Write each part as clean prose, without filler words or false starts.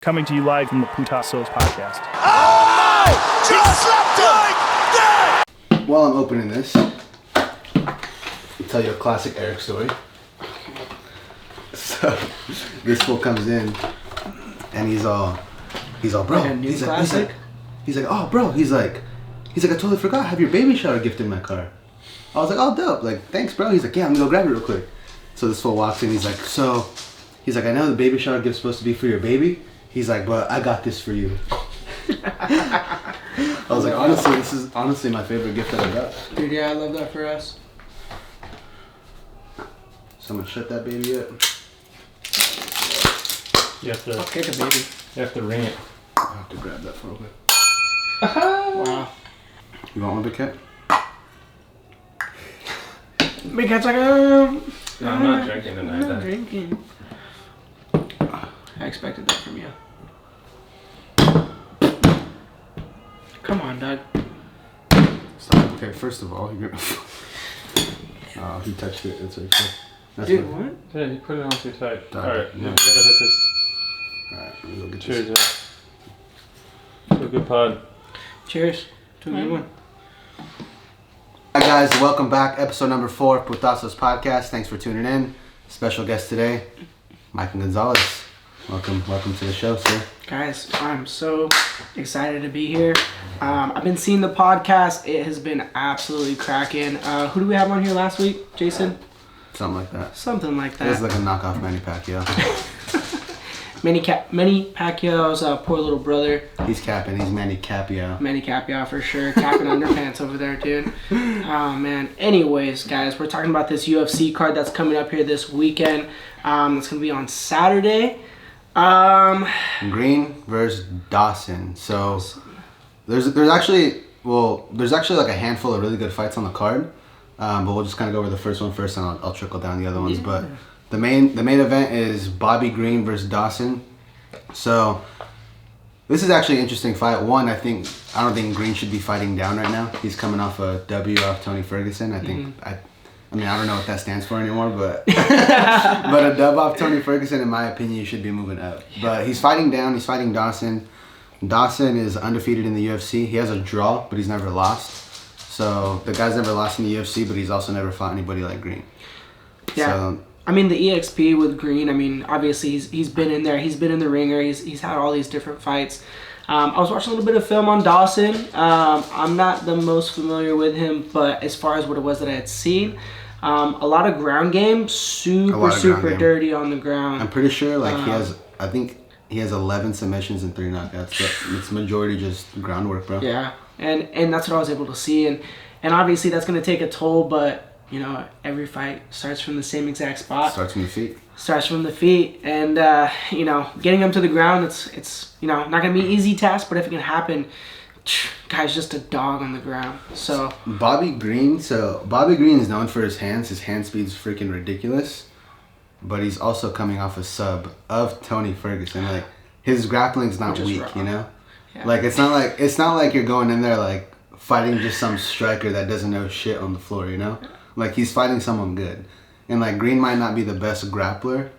coming to you live from the Putasos podcast. Oh no! Just slapped him like that! While I'm opening this, I'll tell you a classic Eric story. So, this fool comes in, and he's all, bro. Like a new classic? He's like, oh, bro. He's like, I totally forgot. I have your baby shower gift in my car. I was like, oh, dope. Like, thanks, bro. He's like, yeah, I'm gonna go grab it real quick. So this fool walks in. He's like, I know the baby shower gift's supposed to be for your baby. He's like, but I got this for you. I was like, honestly, this is honestly my favorite gift that I got. Dude, yeah, I love that for us. Someone shut that baby up. You have to. I'll kick a baby. You have to ring it. I have to grab that for a bit. Wow. You want one, Big Cat? Big Cat's like, No, I'm not drinking I'm tonight. not drinking. I expected that from you. Come on, Doug. Stop. Okay, first of all, you're gonna. Oh, he touched it. It's okay. That's Dude, what? what? Yeah, you put it on too tight. Done. Alright, Yeah. you gotta hit this. Alright, let me go get Cheers, this. yeah. To a good pod. Cheers to a good one. Hi guys, welcome back. Episode number 4, Putasos podcast. Thanks for tuning in. Special guest today, Myka Gonzalez. Welcome to the show, sir. Guys, I'm so excited to be here. I've been seeing the podcast. It has been absolutely cracking. Who do we have on here last week, Jason? Something like that. Something like that. It's like a knockoff Manny Pacquiao. Manny Pacquiao's poor little brother. He's capping. He's Manny Pacquiao. Manny Pacquiao for sure. Capping underpants over there, dude. Oh, man. Anyways, guys, we're talking about this UFC card that's coming up here this weekend. It's going to be on Saturday. Green versus Dawson. So there's actually like a handful of really good fights on the card. But we'll just kind of go over the first one first, and I'll trickle down the other ones. Yeah. But the main event is Bobby Green versus Dawson. So this is actually an interesting fight. One, I don't think Green should be fighting down right now. He's coming off a W off Tony Ferguson. I think I don't know what that stands for anymore, but but a dub off Tony Ferguson, in my opinion, you should be moving up. But he's fighting down. He's fighting Dawson. Dawson is undefeated in the UFC. He has a draw, but he's never lost. So the guy's never lost in the UFC, but he's also never fought anybody like Green. Yeah. So, I mean, the EXP with Green, I mean, obviously he's been in there. He's been in the ringer. He's had all these different fights. I was watching a little bit of film on Dawson. I'm not the most familiar with him, but as far as what it was that I had seen, a lot of ground game, super dirty on the ground. I'm pretty sure I think he has 11 submissions and 3 knockouts. But it's majority just groundwork, bro. Yeah, and that's what I was able to see, and obviously that's going to take a toll, but you know, every fight starts from the same exact spot. Starts from the feet. And you know, getting him to the ground, it's you know, not going to be an easy task, but if it can happen, guy's just a dog on the ground. So Bobby Green is known for his hands. His hand speed's freaking ridiculous. But he's also coming off a sub of Tony Ferguson. Like, his grappling's not weak, you know? Yeah. Like, it's not like you're going in there like fighting just some striker that doesn't know shit on the floor, you know? Like, he's fighting someone good. And like, Green might not be the best grappler.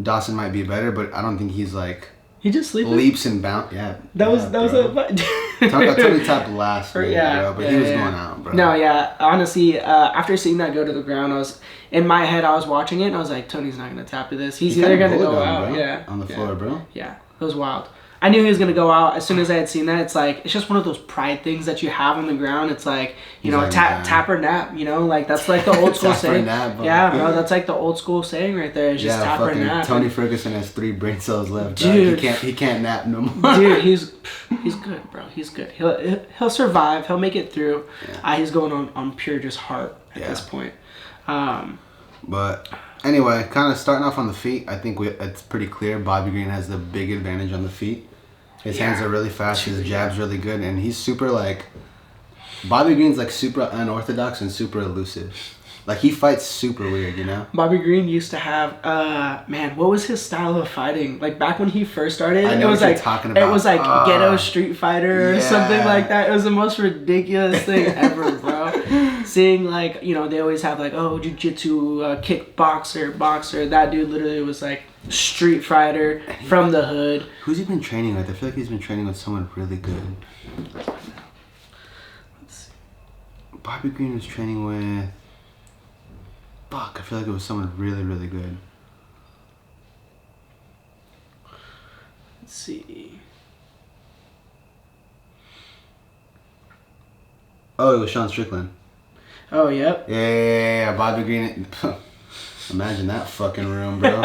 Dawson might be better, but I don't think he's like he just leaps and bounce. Yeah. That was a fight. Tony tapped last week, bro, but he was going out, bro. No, yeah. Honestly, after seeing that go to the ground, I was in my head. I was watching it, and I was like, Tony's not gonna tap to this. He's either gonna go out, bro, on the floor, bro. Yeah, it was wild. I knew he was gonna go out as soon as I had seen that. It's like, it's just one of those pride things that you have on the ground. It's like, you know, tap or nap. You know, like that's like the old school saying. Nap, yeah, bro, that's like the old school saying right there. It's just tap or nap. Tony Ferguson has 3 brain cells left. Dude, he can't nap no more. Dude, he's good, bro. He's good. He'll survive. He'll make it through. Yeah. He's going on pure just heart at this point. But anyway, kind of starting off on the feet, I think it's pretty clear Bobby Green has the big advantage on the feet. His hands are really fast, his jab's really good, and he's super Bobby Green's like super unorthodox and super elusive. Like, he fights super weird, you know? Bobby Green used to have, what was his style of fighting? Like, back when he first started, I know what you're talking about. It was like Ghetto Street Fighter or something like that. It was the most ridiculous thing ever, bro. practicing, like, you know, they always have like, oh, jiu-jitsu, kickboxer, boxer. That dude literally was like street fighter from the hood. Who's he been training with? I feel like he's been training with someone really good. Let's see. Bobby Green was training with... Fuck, I feel like it was someone really, really good. Let's see. Oh, it was Sean Strickland. Oh, yep. Yeah. Bobby Green. Imagine that fucking room, bro.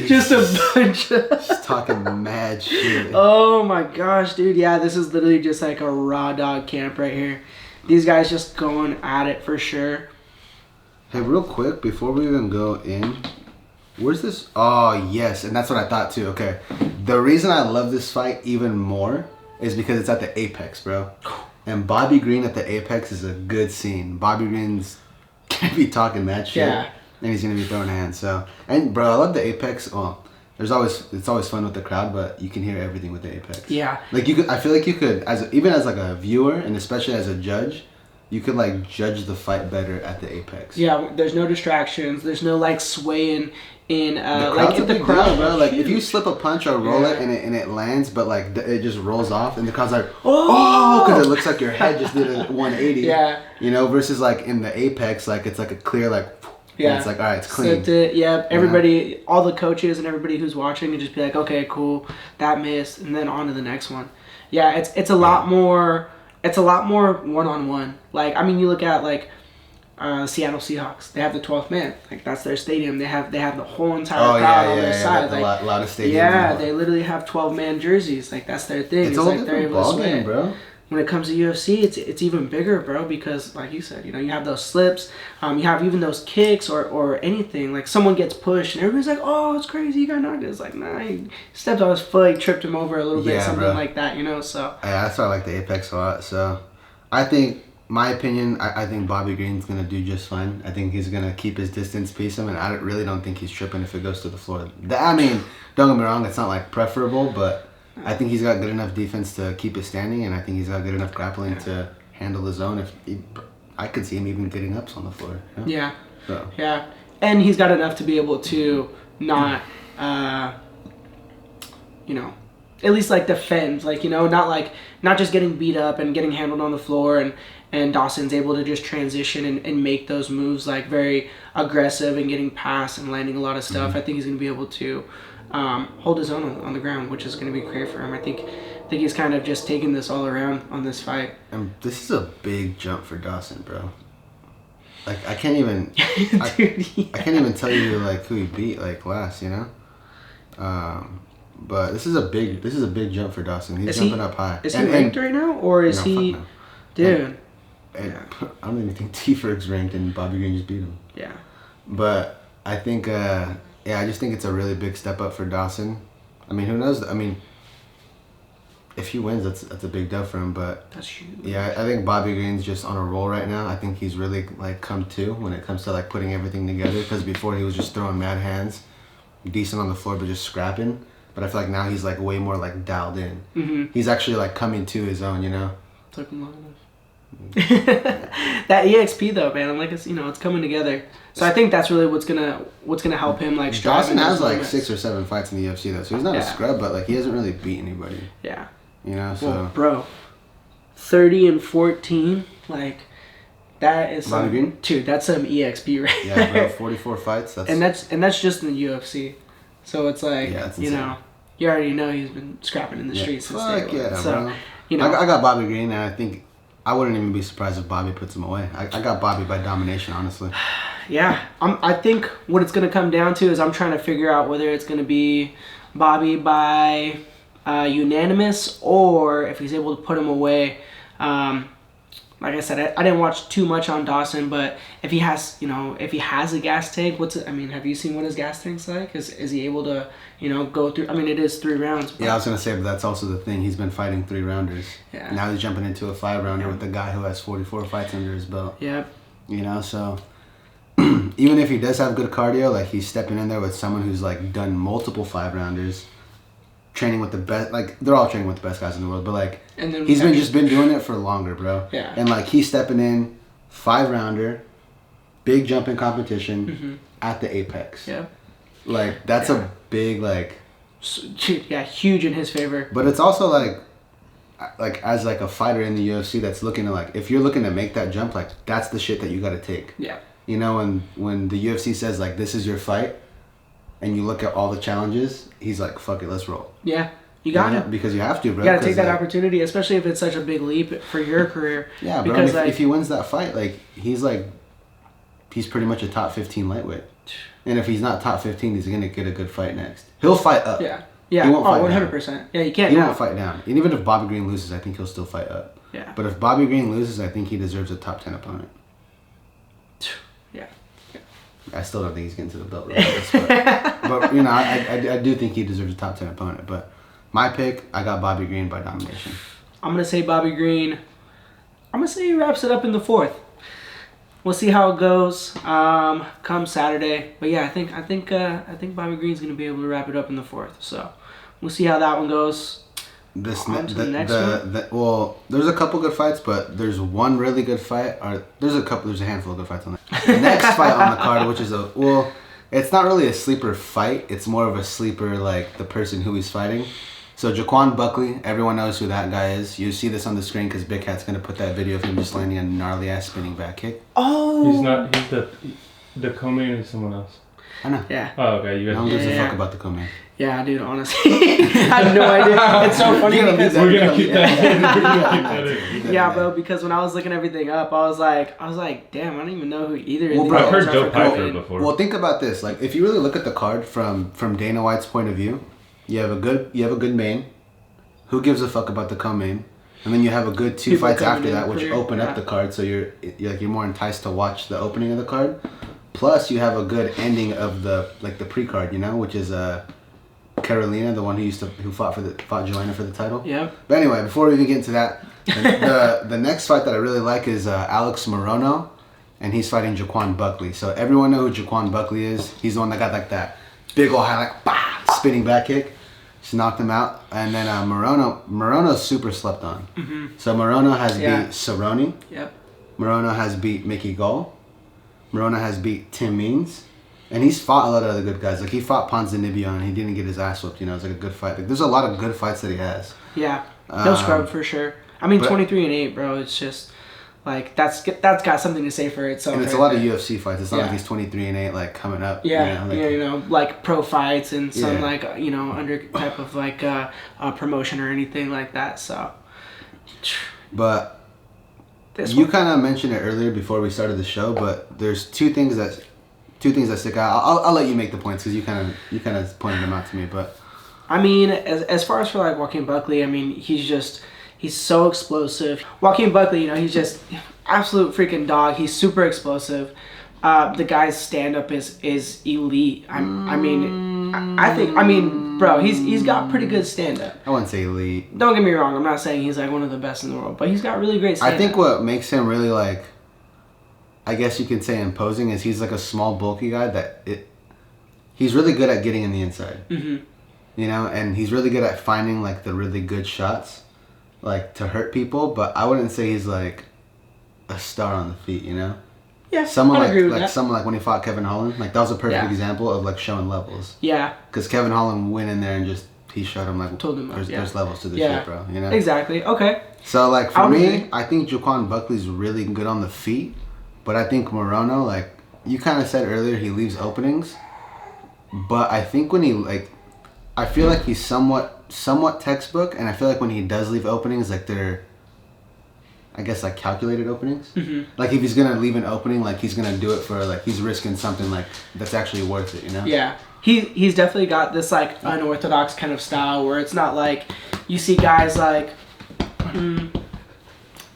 Just a bunch of... Just talking mad shit. Oh my gosh, dude. Yeah, this is literally just like a raw dog camp right here. These guys just going at it for sure. Hey, real quick, before we even go in, where's this? Oh, yes. And that's what I thought too. Okay. The reason I love this fight even more is because it's at the Apex, bro. And Bobby Green at the Apex is a good scene. Bobby Green's gonna be talking mad shit. Yeah. And he's gonna be throwing hands. So, and bro, I love the Apex. Well, it's always fun with the crowd, but you can hear everything with the Apex. Yeah. Like I feel like you could, even as like a viewer and especially as a judge, you could like judge the fight better at the Apex. Yeah, there's no distractions. There's no like swaying in The like crowd's in a the big crowd, deal, bro. Like huge. if you slip a punch or roll Yeah. it and it lands, but like it just rolls off, and the crowd's like, oh, because it looks like your head just did a 180. Yeah. You know, versus like in the Apex, like it's like a clear like. Yeah. And it's like, all right, it's clean. Slipped it. Yep. Everybody, all the coaches and everybody who's watching can just be like, okay, cool, that missed, and then on to the next one. Yeah, it's a lot more. It's a lot more one-on-one. Like, I mean, you look at like Seattle Seahawks. They have the 12th man. Like, that's their stadium. They have the whole entire crowd on their side. The Like, lot of stadiums. yeah, they literally have 12-man jerseys. Like, that's their thing. It's a whole like they're different able to sway ballgame, it. bro. When it comes to UFC, it's even bigger, bro, because like you said, you know, you have those slips, you have even those kicks or anything. Like someone gets pushed and everybody's like, oh, it's crazy, you got knocked. It's like, nah, he stepped on his foot, he tripped him over a little bit, Yeah, something bro. like that, you know. So Yeah, that's why I like the Apex a lot. So, I think, my opinion, I think Bobby Green's gonna do just fine. I think he's gonna keep his distance, piece him, and I really don't think he's tripping if it goes to the floor. I mean, don't get me wrong, it's not like preferable, but I think he's got good enough defense to keep it standing, and I think he's got good enough grappling to handle the zone. I could see him even getting ups on the floor. You know? yeah, So. yeah, and he's got enough to be able to not, you know, at least like defend, like, you know, not just getting beat up and getting handled on the floor, and Dawson's able to just transition and make those moves like very aggressive and getting past and landing a lot of stuff. I think he's gonna be able to hold his own on the ground, which is going to be great for him. I think he's kind of just taking this all around on this fight. And this is a big jump for Dawson, bro. Like I can't even, Dude, I can't even tell you like who he beat like last, you know. But this is a big jump for Dawson. He's jumping up high. Is he ranked right now, or is he? Fuck no. Dude. And I don't even think T-Ferg's ranked, and Bobby Green just beat him. Yeah. But I think, I just think it's a really big step up for Dawson. I mean, who knows? I mean, if he wins, that's a big dub for him. But That's huge. yeah, I think Bobby Green's just on a roll right now. I think he's really like come to when it comes to like putting everything together. Because before he was just throwing mad hands, decent on the floor, but just scrapping. But I feel like now he's like way more like dialed in. Mm-hmm. He's actually like coming to his own, you know. Took him long enough. That EXP though, man, like it's it's coming together. So I think that's really what's gonna help him like strive. Dawson in those has like moments. 6 or 7 fights in the UFC though, so he's not a scrub, but like he hasn't really beat anybody. Yeah. You know, so Well, bro, 30-14, like that is Bobby some, Green? dude. That's some EXP right yeah, there. bro, 44 fights. That's And that's just in the UFC. So it's like Yeah, that's you insane. know, you already know he's been scrapping in the streets since day fuck one. yeah, So bro. you know, I got Bobby Green, and I think I wouldn't even be surprised if Bobby puts him away. I got Bobby by domination, honestly. yeah. I think what it's gonna come down to is I'm trying to figure out whether it's gonna be Bobby by unanimous or if he's able to put him away. Like I said, I didn't watch too much on Dawson, but if he has, if he has a gas tank, have you seen what his gas tank's like? Is he able to, go through? I mean, it is 3 rounds. But Yeah, I was gonna say, but that's also the thing. He's been fighting 3 rounders. Yeah. Now he's jumping into a 5-rounder with a guy who has 44 fights under his belt. Yeah. You know, so even if he does have good cardio, like he's stepping in there with someone who's like done multiple 5-rounders, training with the best. Like they're all training with the best guys in the world, but like And then he's been doing it for longer, bro. Yeah. And like he's stepping in 5-rounder, big jumping competition at the apex. Yeah. Like, that's a big, like... Yeah, huge in his favor. But it's also, like as, like, a fighter in the UFC that's looking to, like... If you're looking to make that jump, like, that's the shit that you got to take. Yeah. You know, when the UFC says, like, this is your fight, and you look at all the challenges, he's like, fuck it, let's roll. Yeah. You got to. Because you have to, bro. You got to take that like, opportunity, especially if it's such a big leap for your career. Yeah, bro. Because, If he wins that fight, like, he's pretty much a top 15 lightweight. And if he's not top 15, he's going to get a good fight next. He'll fight up. Yeah. Yeah. He won't fight 100%. down. Yeah, you can't. He won't fight down. And even if Bobby Green loses, I think he'll still fight up. Yeah. But if Bobby Green loses, I think he deserves a top 10 opponent. Yeah. I still don't think he's getting to the belt regardless. but you know, I do think he deserves a top 10 opponent. But my pick, I got Bobby Green by domination. I'm going to say Bobby Green. I'm going to say he wraps it up in the 4th. We'll see how it goes come Saturday. But yeah, I think Bobby Green's going to be able to wrap it up in the 4th. So we'll see how that one goes. The next one? Well, there's a couple good fights, but there's one really good fight. Or there's a handful of good fights on that. The next fight on the card, which is it's not really a sleeper fight. It's more of a sleeper, like the person who he's fighting. So Jaquan Buckley, everyone knows who that guy is. You see this on the screen because Big Cat's gonna put that video of him just landing a gnarly ass spinning back kick. Oh. He's not. He's the co-main is someone else. I know. Yeah. Oh, okay. You No got. one gives a fuck about the co-main. Yeah, dude, honestly. I have no idea. It's so funny because... We're gonna keep that in. Yeah, bro, because when I was looking everything up, I was like, damn, I don't even know who either of these bro, I've heard guys Joe are for Piper COVID. before. Well, think about this. Like, if you really look at the card from Dana White's point of view, you have a good main. Who gives a fuck about the co-main? And then you have a good 2 People fights coming after in that, which career, open up the card, so you're more enticed to watch the opening of the card. Plus, you have a good ending of the pre-card, you know, which is Carolina, the one who fought Joanna for the title. Yeah. But anyway, before we even get into that, the next fight that I really like is Alex Morono, and he's fighting Jaquan Buckley. So everyone knows who Jaquan Buckley is. He's the one that got like that big ol' high, like spinning back kick. Just knocked him out. And then Morono's super slept on. Mm-hmm. So Morono has beat Cerrone. Yep. Morono has beat Mickey Gall. Morono has beat Tim Means. And he's fought a lot of other good guys. Like, he fought Ponzinibbio and he didn't get his ass whooped. You know, it's like a good fight. Like, there's a lot of good fights that he has. Yeah. No scrub for sure. I mean, 23-8, bro. It's just... Like, that's got something to say for itself. And it's a lot of UFC fights. It's not like he's 23-8, like coming up. Yeah, you know, like pro fights and some under type of like promotion or anything like that. So, but you kind of mentioned it earlier before we started the show. But there's two things that stick out. I'll let you make the points because you kind of pointed them out to me. But I mean, as far as for like Joaquin Buckley, I mean, he's so explosive. Joaquin Buckley, he's just absolute freaking dog. He's super explosive. The guy's stand-up is elite. I mean, bro, he's got pretty good stand-up. I wouldn't say elite. Don't get me wrong. I'm not saying he's like one of the best in the world, but he's got really great stand-up. I think what makes him really like, I guess you could say imposing, is he's like a small, bulky guy he's really good at getting in the inside. Mm-hmm. You know, and he's really good at finding like the really good shots. Like, to hurt people, but I wouldn't say he's like a star on the feet, you know? Yeah, someone I'd agree with like that. someone like when he fought Kevin Holland, like that was a perfect example of like showing levels. Yeah. Because Kevin Holland went in there and he showed him like Told him there's levels to this shit, bro. You know? Exactly. Okay. So like for me, I think Jaquan Buckley's really good on the feet, but I think Morono, like you kind of said earlier, he leaves openings, but I think when I feel like he's somewhat textbook, and I feel like when he does leave openings, like they're, I guess, like calculated openings. Mm-hmm. Like if he's gonna leave an opening, like he's gonna do it for like he's risking something like that's actually worth it, you know? Yeah, he's definitely got this like unorthodox kind of style where it's not like you see guys like, and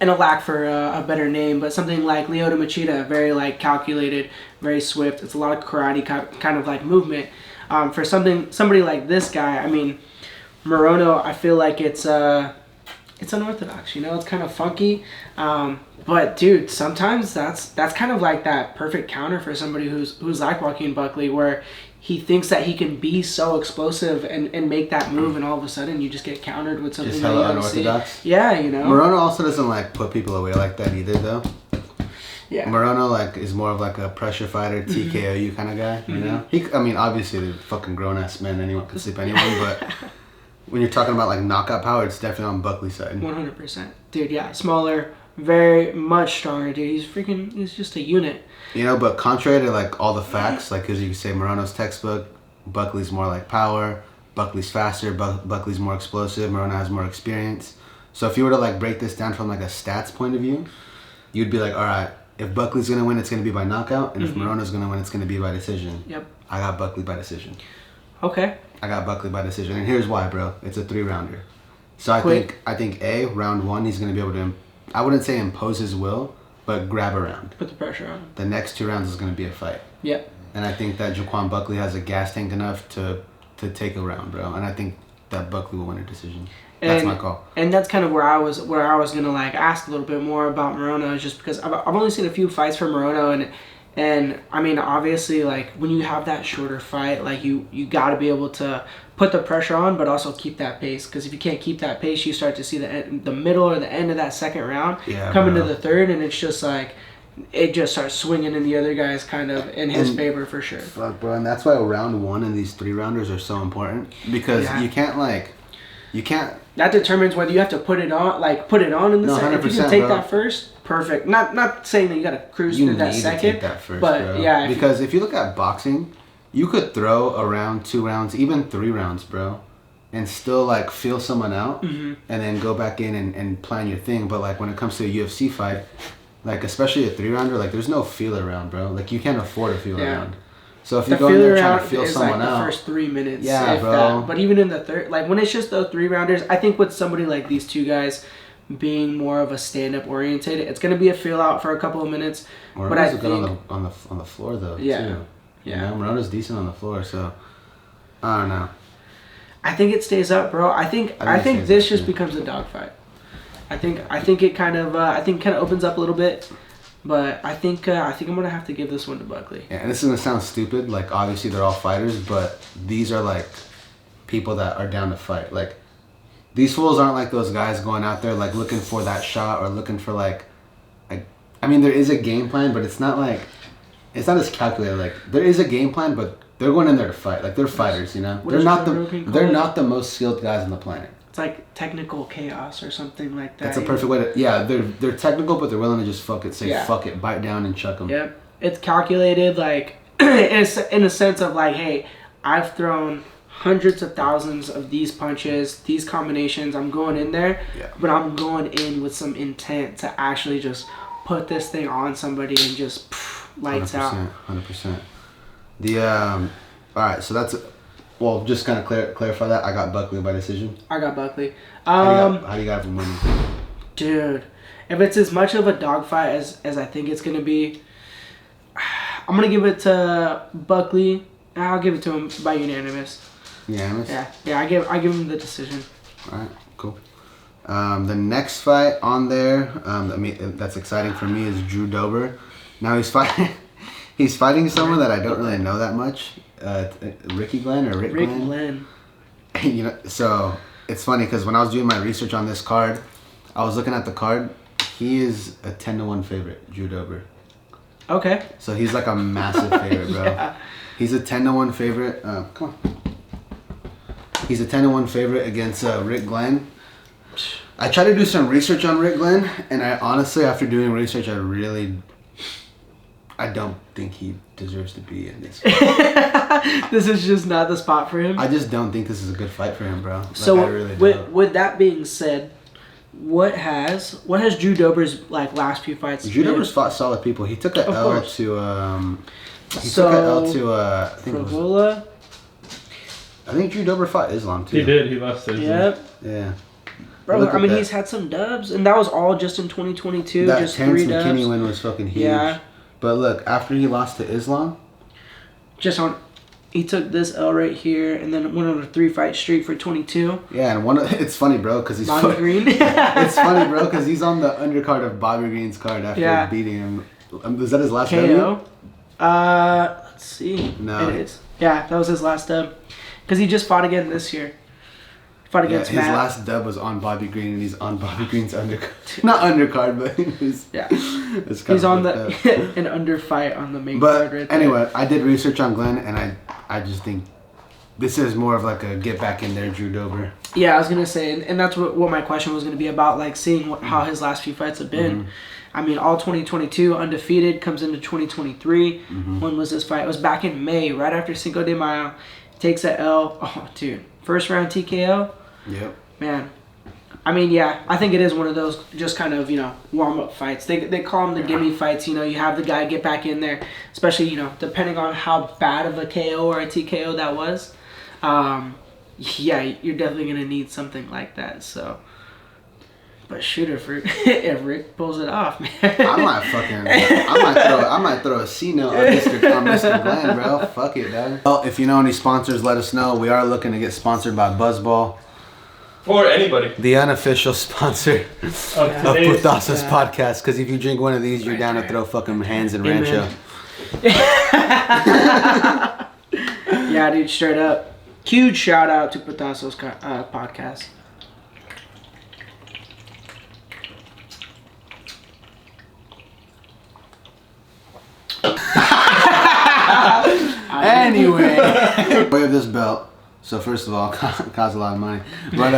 a lack for a better name, but something like Lyoto Machida, very like calculated, very swift. It's a lot of karate kind of like movement. For somebody like this guy, I mean, Morono, I feel like it's unorthodox, it's kind of funky, but dude, sometimes that's kind of like that perfect counter for somebody who's like Joaquin Buckley, where he thinks that he can be so explosive and make that move, and all of a sudden you just get countered with something just that you hella don't see. unorthodox. Yeah, Morono also doesn't like put people away like that either, though. Yeah. Morono like is more of like a pressure fighter, TKO you kind of guy. You know, I mean, obviously they're fucking grown ass men. Anyone can sleep anyone, but when you're talking about like knockout power, it's definitely on Buckley's side. 100%, dude. Yeah, smaller, very much stronger, dude. He's just a unit. You know, but contrary to like all the facts, like because you can say Morono's textbook, Buckley's more like power. Buckley's faster. Buckley's more explosive. Morono has more experience. So if you were to like break this down from like a stats point of view, you'd be like, all right, if Buckley's gonna win, it's gonna be by knockout, and if Morono's gonna win, it's gonna be by decision. Yep. I got Buckley by decision. Okay. I got Buckley by decision, and here's why, bro. It's a 3-rounder. So I think round one he's gonna be able to, I wouldn't say impose his will, but grab a round. Put the pressure on. The next 2 rounds is gonna be a fight. Yep. And I think that Jaquan Buckley has a gas tank enough to take a round, bro. And I think that Buckley will win a decision. That's my call. And that's kind of where I was gonna like ask a little bit more about Morono, is just because I've only seen a few fights from Morono, and I mean, obviously, like when you have that shorter fight, like you got to be able to put the pressure on, but also keep that pace. Because if you can't keep that pace, you start to see the middle or the end of that second round coming to the third, and it's just like it just starts swinging in the other guy's kind of in his favor for sure. Fuck, bro, and that's why round one and these 3-rounders are so important, because you can't. That determines whether you have to put it on in the second. If you can take that first, perfect. Not saying that you got to cruise through that second. Take that first, but bro. yeah. Because if you look at boxing, you could throw a round, 2 rounds, even 3 rounds, bro, and still like feel someone out, and then go back in and plan your thing. But like when it comes to a UFC fight, like especially a 3-rounder, like there's no feel around, bro. Like you can't afford a feel around. So if you go in there trying to feel someone out, the first 3 minutes, yeah, bro. But even in the third, like when it's just those 3-rounders, I think with somebody like these two guys being more of a stand-up oriented, it's gonna be a feel out for a couple of minutes. Morono's but I good think on the floor though. Yeah. Too. Yeah. You know, Morono's decent on the floor, so I don't know. I think it stays up, bro. I think this just becomes a dogfight. I think it kind of opens up a little bit. But I think I'm gonna have to give this one to Buckley. Yeah, and this is gonna sound stupid. Like obviously they're all fighters, but these are like people that are down to fight. Like these fools aren't like those guys going out there like looking for that shot or looking for like I mean there is a game plan, but it's not as calculated. Like there is a game plan, but they're going in there to fight. Like they're fighters, you know. They're not the most skilled guys on the planet. It's like technical chaos or something like that. That's a perfect way to. Yeah, they're technical, but they're willing to just fuck it, bite down and chuck them. Yep, it's calculated, like in a sense of like, hey, I've thrown hundreds of thousands of these punches, these combinations. I'm going in there, but I'm going in with some intent to actually just put this thing on somebody and just lights 100%, out. 100%. All right, so that's. Well, just kind of clarify that. I got Buckley by decision. I got Buckley. How do you got him winning? Dude, if it's as much of a dogfight as I think it's going to be, I'm going to give it to Buckley. I'll give it to him by unanimous. Unanimous? Yeah, I give him the decision. All right, cool. The next fight on there, that's exciting for me, is Drew Dober. Now he's fighting someone that I don't really know that much. Rick Glenn. You know, so it's funny because when I was doing my research on this card, I was looking at the card. He is a 10-1 favorite, Drew Dober. Okay. So he's like a massive favorite, bro. Yeah. He's a 10-1 favorite. Come on. He's a 10-1 favorite against Rick Glenn. I tried to do some research on Rick Glenn, and I honestly, after doing research, I don't think he deserves to be in this fight. This is just not the spot for him? I just don't think this is a good fight for him, bro. So, I really don't. With that being said, what has Drew Dober's last few fights Drew been? Dober's fought solid people. He took an L to Favola. I think Drew Dober fought Islam too. He did. He lost to Islam. Yep. Yeah. Bro, I mean, he's had some dubs, and that was all just in 2022. That just Terrence 3 dubs. McKinney win was fucking huge. Yeah. But look, after he lost to Islam, he took this L right here, and then went on a 3-fight streak for 22. Yeah, and it's funny, bro, because he's Bobby Green. It's funny, bro, because he's on the undercard of Bobby Green's card after beating him. Was that his last KO? Let's see. No. It is. Yeah, that was his last dub. Because he just fought again this year. Fought against his Matt. last dub was on Bobby Green, and he's on Bobby Green's undercard. Not undercard, but he's He's on an under fight on the main card right there. Anyway, I did research on Glenn, and I just think this is more of like a get back in there Drew Dober. Yeah, I was gonna say, and that's what my question was gonna be about, like seeing how his last few fights have been. I mean, all 2022 undefeated, comes into 2023. When was this fight? It was back in May, right after Cinco de Mayo. Takes a L. Oh, dude, first round TKO. Yep. Man, I mean, yeah, I think it is one of those just kind of, warm up fights. They call them the gimme fights. You have the guy get back in there, especially depending on how bad of a KO or a TKO that was. Yeah, you're definitely gonna need something like that. So, but shoot, if Rick pulls it off, man, I might throw a C note on Mr. Glenn, bro. Fuck it, dog. Well, if you know any sponsors, let us know. We are looking to get sponsored by Buzzball. Or anybody. The unofficial sponsor of Putasos podcast. Because if you drink one of these, you're down to throw fucking hands in Rancho. Yeah, dude, straight up. Huge shout out to Putasos podcast. Anyway, we have this belt. So first of all, costs a lot of money, but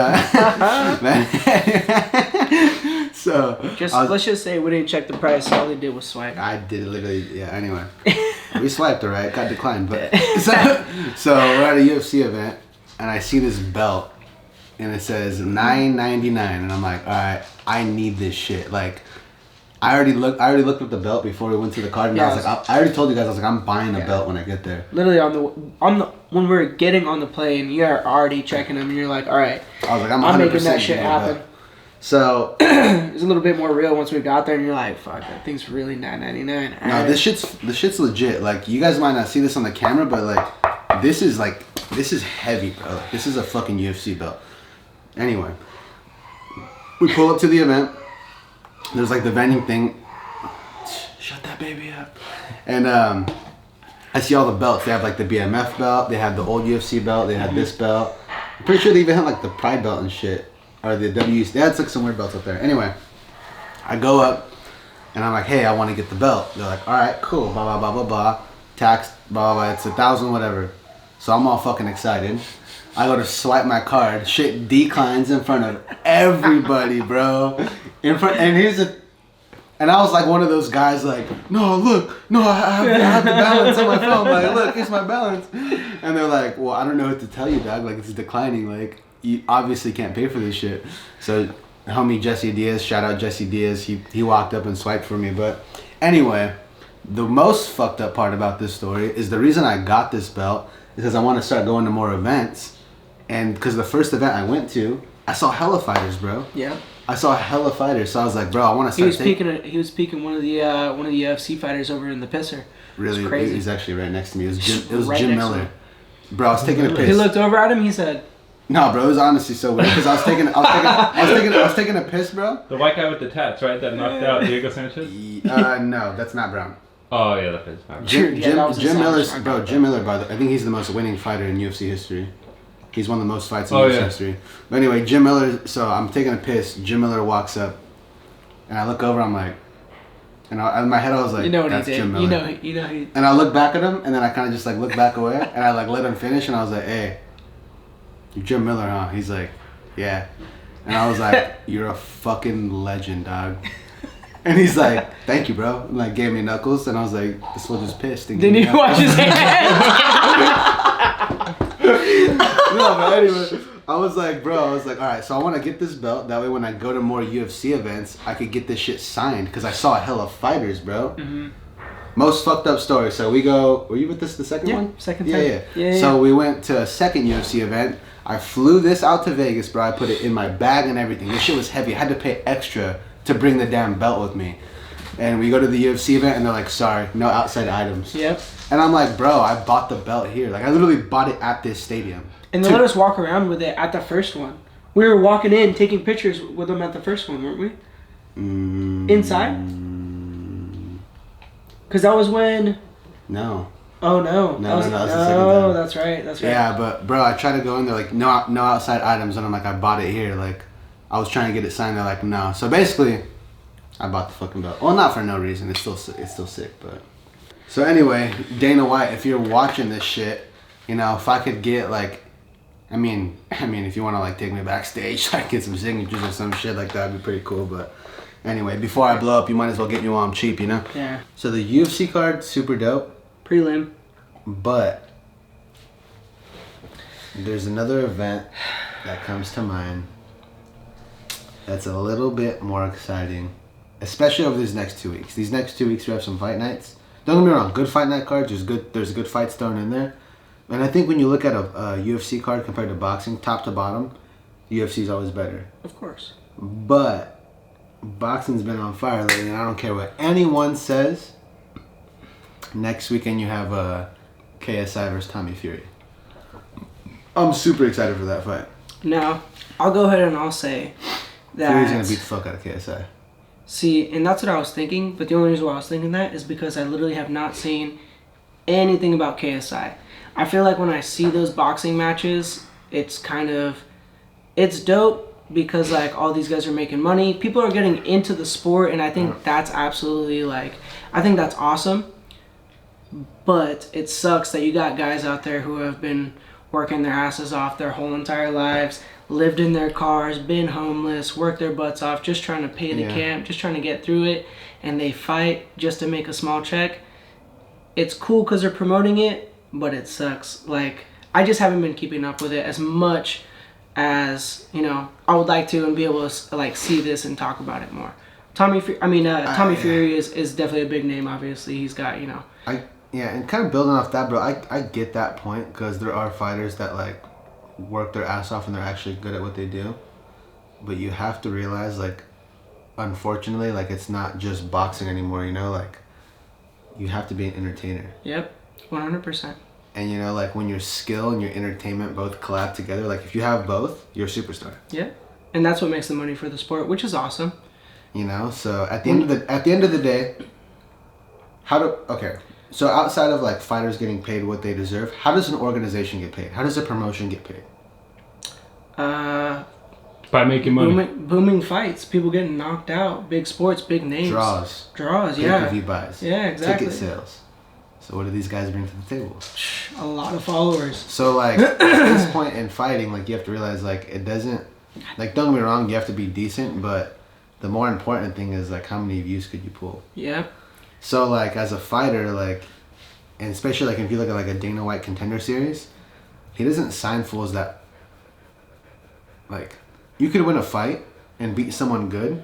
let's just say we didn't check the price. All they did was swipe. I did literally, yeah. Anyway, we swiped it, right? Got declined, but so we're at a UFC event, and I see this belt, and it says $9.99, and I'm like, all right, I need this shit. Like, I already looked at the belt before we went to the card, and I was like, I already told you guys, I was like, I'm buying a belt when I get there. Literally on the when we're getting on the plane, you're already checking them, and you're like, all right, I was like, I'm making that shit happen. So it's a little bit more real once we got there, and you're like, fuck, that thing's really $9.99. No, this shit's legit. Like, you guys might not see this on the camera, but like, this is heavy, bro. Like, this is a fucking UFC belt. Anyway, we pull up to the event. There's like the vending thing. Shut that baby up. And I see all the belts. They have like the BMF belt. They have the old UFC belt. They had this belt. I'm pretty sure they even had like the Pride belt and shit. Or the WC. They had like some weird belts up there. Anyway, I go up and I'm like, hey, I want to get the belt. They're like, all right, cool. Blah, blah, blah, blah, blah. Tax, blah, blah, blah. It's $1,000, whatever. So I'm all fucking excited. I go to swipe my card. Shit declines in front of everybody, bro. And I was like one of those guys like, no, look, no, I have the balance on my phone. Like, look, here's my balance. And they're like, well, I don't know what to tell you, dog. Like, it's declining. Like, you obviously can't pay for this shit. So, homie Jesse Diaz, shout out Jesse Diaz. He walked up and swiped for me. But anyway, the most fucked up part about this story is the reason I got this belt is because I want to start going to more events. And because the first event I went to, I saw hella fighters, bro. Yeah. I saw hella fighters, so I was like, bro, I want to start. He was peeking one of the UFC fighters over in the pisser. Really, crazy. He's actually right next to me. It was Jim Miller. Bro, I was taking a piss. He looked over at him. He said, "No, bro, it was honestly so weird because I was taking a piss, bro." The white guy with the tats, right? That knocked out Diego Sanchez. No, that's not Brown. Oh yeah, that is not. Jim Miller's, bro. Jim Miller, by the, I think he's the most winning fighter in UFC history. He's won the most fights in UFC history. But anyway, Jim Miller, so I'm taking a piss. Jim Miller walks up, and I look over, I'm like, and in my head I was like, that's Jim Miller. You know he. And I look back at him, and then I kind of just like look back away, and I like let him finish, and I was like, hey, you're Jim Miller, huh? He's like, yeah. And I was like, you're a fucking legend, dog. And he's like, thank you, bro. And like gave me knuckles, and I was like, this fool just pissed. Didn't you wash his hands? No, but anyway, I was like, all right, so I want to get this belt. That way when I go to more UFC events, I could get this shit signed. Because I saw a hell of fighters, bro. Mm-hmm. Most fucked up story. So we go, were you with this the second one? Second time. Yeah. So we went to a second UFC event. I flew this out to Vegas, bro. I put it in my bag and everything. This shit was heavy. I had to pay extra to bring the damn belt with me. And we go to the UFC event, and they're like, sorry, no outside items. Yep. And I'm like, bro, I bought the belt here. Like, I literally bought it at this stadium. And they let us walk around with it at the first one. We were walking in, taking pictures with them at the first one, weren't we? Inside? Because that was when... No. Oh no. No, that's the second No, time. that's right. That's right. Yeah, but bro, I tried to go in there like no outside items, and I'm like, I bought it here. Like, I was trying to get it signed. They're like, no. So basically, I bought the fucking belt. Well, not for no reason. It's still sick, but. So anyway, Dana White, if you're watching this shit, you know, if I could get like, I mean, if you want to like take me backstage, like get some signatures or some shit like that, would be pretty cool. But anyway, before I blow up, you might as well get me while I'm cheap, you know. Yeah. So the UFC card, super dope. Prelim. But there's another event that comes to mind that's a little bit more exciting, especially over these next 2 weeks. These next 2 weeks we have some fight nights. Don't get me wrong, good fight night cards. There's good fights thrown in there, and I think when you look at a UFC card compared to boxing, top to bottom, UFC is always better. Of course. But boxing's been on fire lately, and I don't care what anyone says. Next weekend you have KSI versus Tommy Fury. I'm super excited for that fight. Now, I'll go ahead and I'll say that Fury's gonna beat the fuck out of KSI. See, and that's what I was thinking, but the only reason why I was thinking that is because I literally have not seen anything about KSI. I feel like when I see those boxing matches, it's dope because like all these guys are making money. People are getting into the sport, and I think that's absolutely I think that's awesome. But it sucks that you got guys out there who have been working their asses off their whole entire lives, lived in their cars, been homeless, worked their butts off, just trying to pay the camp, just trying to get through it, and they fight just to make a small check. It's cool because they're promoting it, but it sucks. Like, I just haven't been keeping up with it as much as, you know, I would like to and be able to, like, see this and talk about it more. Tommy Fury is definitely a big name, obviously. He's got, you know. Yeah, and kind of building off that, bro, I get that point because there are fighters that, like, work their ass off and they're actually good at what they do. But you have to realize, like, unfortunately, like, it's not just boxing anymore, you know? Like, you have to be an entertainer. Yep, 100%. And, you know, like, when your skill and your entertainment both collab together, like, if you have both, you're a superstar. Yeah, and that's what makes the money for the sport, which is awesome. You know, so at the end of the day, so outside of like fighters getting paid what they deserve, how does an organization get paid? How does a promotion get paid? By making money. Booming fights, people getting knocked out, big sports, big names. Draws, yeah. pay-per-view buys. Yeah, exactly. Ticket sales. So what do these guys bring to the table? A lot of followers. So like at this point in fighting, like you have to realize like it doesn't, like don't get me wrong, you have to be decent, but the more important thing is like how many views could you pull? Yeah. So like as a fighter, like, and especially like if you look at like a Dana White Contender Series, he doesn't sign fools that, like, you could win a fight and beat someone good,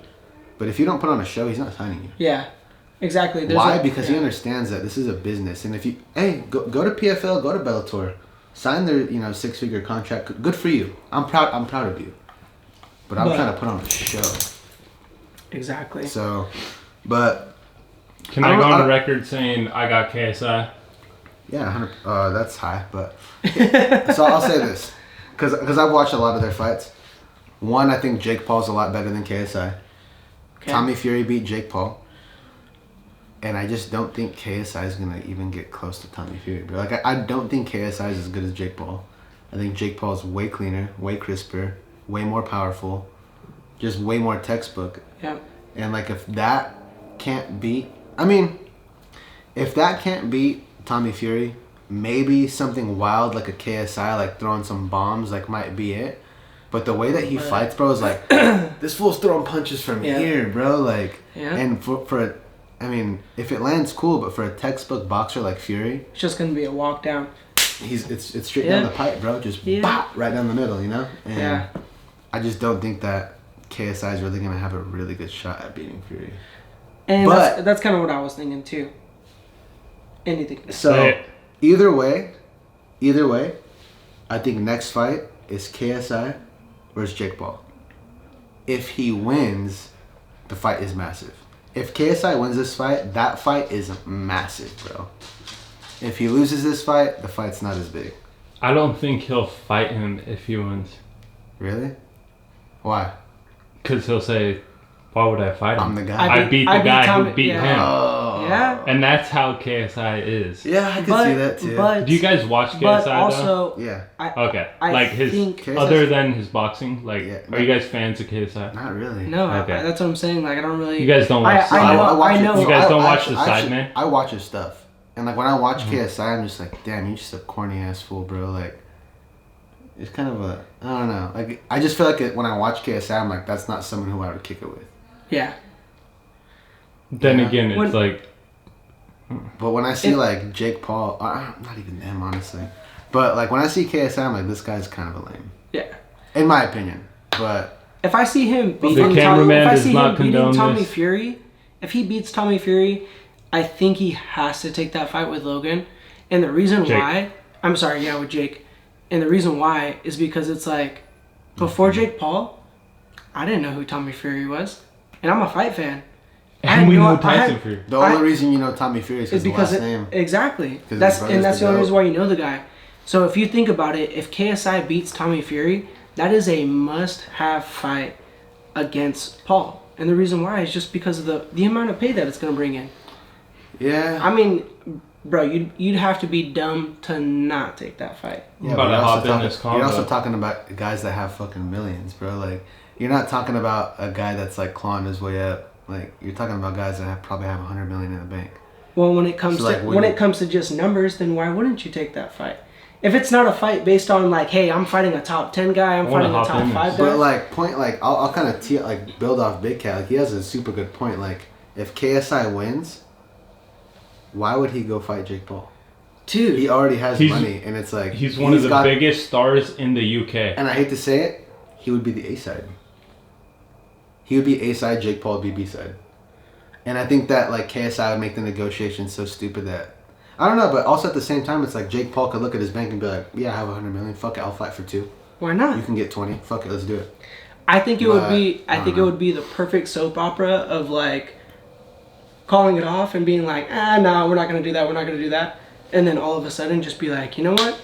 but if you don't put on a show, he's not signing you. Yeah, exactly. Why? Because he understands that this is a business, and if you go to PFL, go to Bellator, sign their 6-figure contract. Good for you. I'm proud of you, but I'm trying to put on a show. Exactly. So, but. Can I go on the record saying I got KSI? Yeah, 100. That's high, but so I'll say this, because I've watched a lot of their fights. One, I think Jake Paul's a lot better than KSI. Okay. Tommy Fury beat Jake Paul, and I just don't think KSI is gonna even get close to Tommy Fury, bro. Like I don't think KSI is as good as Jake Paul. I think Jake Paul is way cleaner, way crisper, way more powerful, just way more textbook. Yeah. And like if that can't beat. I mean, if that can't beat Tommy Fury, maybe something wild like a KSI, like throwing some bombs, like might be it. But the way that he fights, bro, is like, this fool's throwing punches from here, bro. Like, and for I mean, if it lands, cool. But for a textbook boxer like Fury, it's just gonna be a walk down. It's straight down the pipe, bro. Just bop right down the middle, you know. And I just don't think that KSI is really gonna have a really good shot at beating Fury. And that's kind of what I was thinking too. Anything. So either way, I think next fight is KSI versus Jake Paul. If he wins, the fight is massive. If KSI wins this fight, that fight is massive, bro. If he loses this fight, the fight's not as big. I don't think he'll fight him if he wins. Really? Why? Because he'll say, why would I fight him? I'm the guy. I beat the guy who beat him. Oh, Yeah. And that's how KSI is. Yeah, I can see that too. But Do you guys watch KSI but though? also, yeah, Okay. I like think other than his boxing, like, Yeah. are you guys fans of KSI? not really. no, Okay. that's what I'm saying. Like I don't really. You guys don't watch. I know. You guys don't watch actually- the I side actually- man? I watch his stuff, and like when I watch KSI, I'm just like, damn, you're just a corny ass fool, bro. Like, it's kind of a, I don't know. Like, I just feel like when I watch KSI, I'm like, that's not someone who I would kick it with. Yeah. Then Yeah. again, it's When- like But when I see like Jake Paul, not even them, honestly. But like when I see KSI, I'm like, this guy's kind of a lame, Yeah. in my opinion. But If I see him beating cameraman if I does see not him beating condone Tommy this. Fury, if he beats Tommy Fury, I think he has to take that fight with Logan. And the reason Jake. why, I'm sorry, yeah, with Jake. And the reason why is because it's like, before Jake Paul, I didn't know who Tommy Fury was. And I'm a fight fan. and we know Tyson Fury. the only reason you know Tommy Fury is It's the because last name. exactly. his That's brother's the the only GOAT. reason why you know the guy. So if you think about it, if KSI beats Tommy Fury, that is a must-have fight against Paul. And the reason why is just because of the amount of pay that it's going to bring in. Yeah. I mean, bro, you'd have to be dumb to not take that fight. Yeah, About but to you're hop also in this talking- You're also combo. talking about guys that have fucking millions, bro. Like, you're not talking about a guy that's like clawing his way up. Like, you're talking about guys that probably have 100 million in the bank. Well, when it comes So, like, to when when you- it comes to just numbers, then why wouldn't you take that fight? If it's not a fight based on like, hey, I'm fighting a top 10 guy, I'm I wanna fighting a hop top in 5 this. guy. But like, I'll kind of build off Big Cat. Like, he has a super good point. Like, if KSI wins, why would he go fight Jake Paul? Dude, He already has He's- money, and it's like He's one of the got- biggest stars in the UK. And I hate to say it, he would be the A side. He would be A side. Jake Paul would be B side. And I think that like KSI would make the negotiations so stupid that I don't know. But also at the same time, it's like Jake Paul could look at his bank and be like, "Yeah, I have 100 million. Fuck it, I'll fight for 2. why not? You can get 20. Fuck it, let's do it." I think it would be. But, I think it would be the perfect soap opera of like calling it off and being like, no, we're not gonna do that. We're not gonna do that. And then all of a sudden, just be like, you know what?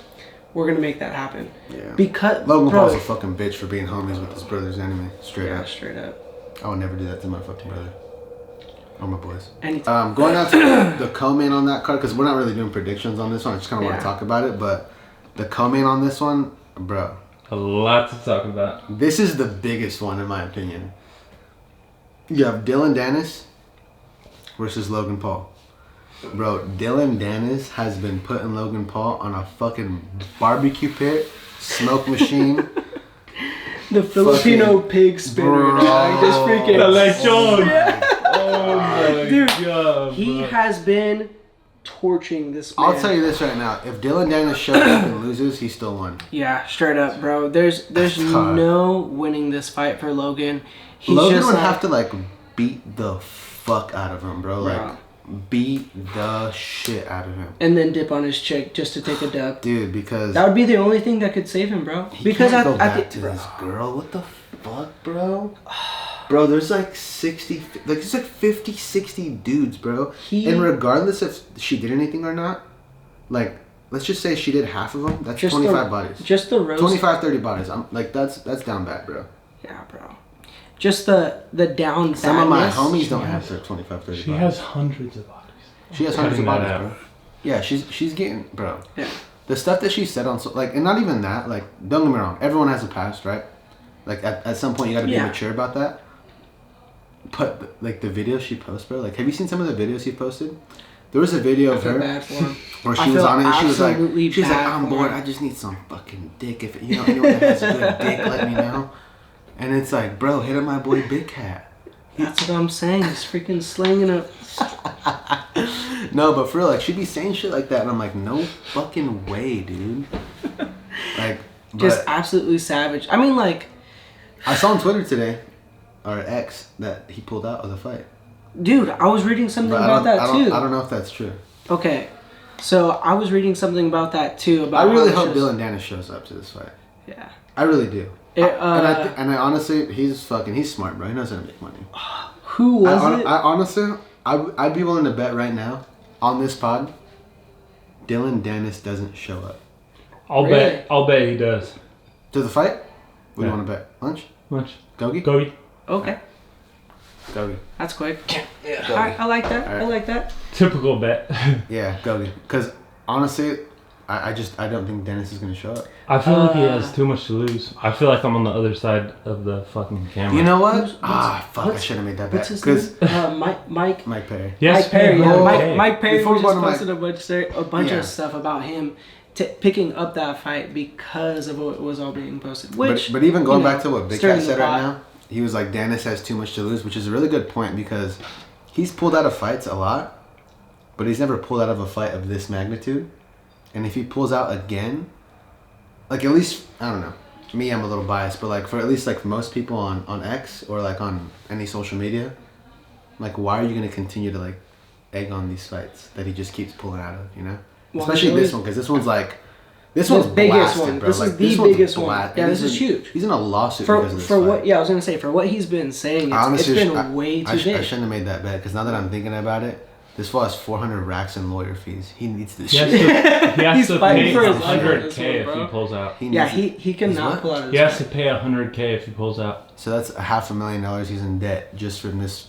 We're gonna make that happen. Yeah. Because Logan bro, Paul's a fucking bitch for being homies with his brother's enemy. Straight yeah, up. straight up. I would never do that to my fucking brother. Or my boys. Anytime. Going out to the co-main on that card, because we're not really doing predictions on this one. I just kind of want Yeah. to talk about it. But the co-main on this one, bro, A lot to talk about. this is the biggest one in my opinion. You have Dillion Danis versus Logan Paul. Bro, Dillion Danis has been putting Logan Paul on a fucking barbecue pit, smoke machine. The Filipino pig spinner, Bro. dog. Just freaking. The lechon. Oh my Dude, god. He bro. has been torching this man. I'll tell you this right now. If Dillion Danis shows up and loses, he still won. Yeah, straight up, bro. There's God. no winning this fight for Logan. He's Logan just would like, have to like beat the fuck out of him, bro. Like beat the shit out of him, and then dip on his chick just to take a dub. dude. Because That would be the only thing that could save him, bro. he Because can't go I back think to this girl. What the fuck, bro? Bro, there's like 60, like there's like 50, 60 dudes, bro. He- And regardless if she did anything or not, like let's just say she did half of them. That's 25 bodies. Just the roast. 25, 30 bodies. I'm like that's down bad, bro. Yeah, bro. Just the down. Some of my badness. homies don't have their 25, 30 She bodies. has hundreds of bodies. She has hundreds of Cutting that bodies, out. bro. Yeah, she's getting, bro. Yeah. The stuff that she said on, like, and not even that, like, don't get me wrong, everyone has a past, right? Like, at some point, you gotta be Yeah. mature about that. But, like, the videos she posts, bro, like, have you seen some of the videos she posted? There was a video of I feel her bad for him. where I she was feel on it and she was absolutely like, bad I'm for bored, her. I just need some fucking dick. If, you know, anyone that has a good dick, let me know. And it's like, bro, hit up my boy Big Cat. That's what I'm saying. He's freaking slinging it. No, but for real, like, she'd be saying shit like that, and I'm like, no fucking way, dude. Like, Just but absolutely savage. I mean, like, I saw on Twitter today, or X, that he pulled out of the fight. dude, I was reading something But about that too. I don't know if that's true. Okay, so I was reading something about that too. About I really how hope it's just- Dillion Danis shows up to this fight. Yeah. I really do. It, and I honestly, he's smart, bro. He knows how to make money. Who was it? I honestly, I'd be willing to bet right now on this pod, Dillion Danis doesn't show up I'll bet he does. to the fight. What do Yeah. you want to bet? Lunch? Much. Gogi? Gogi. Okay. Gogi. That's quick. Yeah. I like that. All right. I like that. Typical bet. Yeah, Gogi. Because honestly, I don't think Dennis is gonna show up. I feel like he has too much to lose. I feel like I'm on the other side of the fucking camera. You know what? I should have made that bet. What's his name? Mike Perry. Yes, Mike Perry. man. Yeah, Mike Perry Before just we go to posted a bunch Yeah. of stuff about him picking up that fight because of what was all being posted. Which, but even going back to what Big stirring Cat the said right pot. now, he was like, Danis has too much to lose, which is a really good point because he's pulled out of fights a lot, but he's never pulled out of a fight of this magnitude. And if he pulls out again, like at least, I don't know, me, I'm a little biased, but like for at least like most people on X or like on any social media, like why are you going to continue to like egg on these fights that he just keeps pulling out of, you know? Well, Especially this one, because this one's the biggest blasted, one. bro. This Like, is the one's biggest one. blast- Yeah, and this he's is in- huge. He's in a lawsuit For because of this fight. what? Yeah, I was gonna say for what he's been saying, it's been way too I big. shouldn't have made that bet because now that I'm thinking about it, this fool has 400 racks in lawyer fees. He needs this He has shit. to, he has He's to fighting pay for his life on $100K this one, if bro. he pulls out. Yeah, he He's cannot what? pull out of He this. has to pay $100K if he pulls out. So that's $500,000 he's in debt just from this.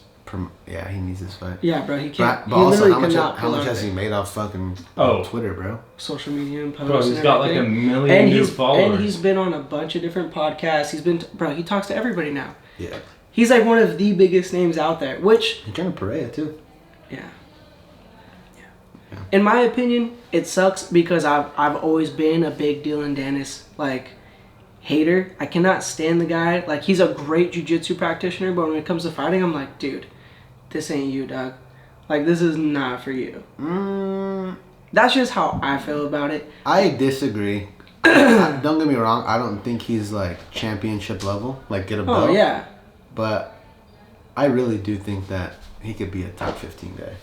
Yeah, he needs this fight. Yeah, bro, he can't. But he also, literally how cannot much pull has out he made off fucking Oh. Twitter, bro? social media and posts. Bro, he's and got like everything. 1 million new followers. And he's been on a bunch of different podcasts. Bro, he talks to everybody now. Yeah. He's like one of the biggest names out there, which, He's trying to Perea too. yeah. In my opinion, it sucks because I've always been a big Dillion Danis like hater. I cannot stand the guy. Like, he's a great jiu-jitsu practitioner, but when it comes to fighting, I'm like, dude, this ain't you, dog. Like, this is not for you. That's just how I feel about it. I disagree. Don't get me wrong. I don't think he's like championship level, like get a belt. Oh, yeah. But I really do think that he could be a top 15 guy.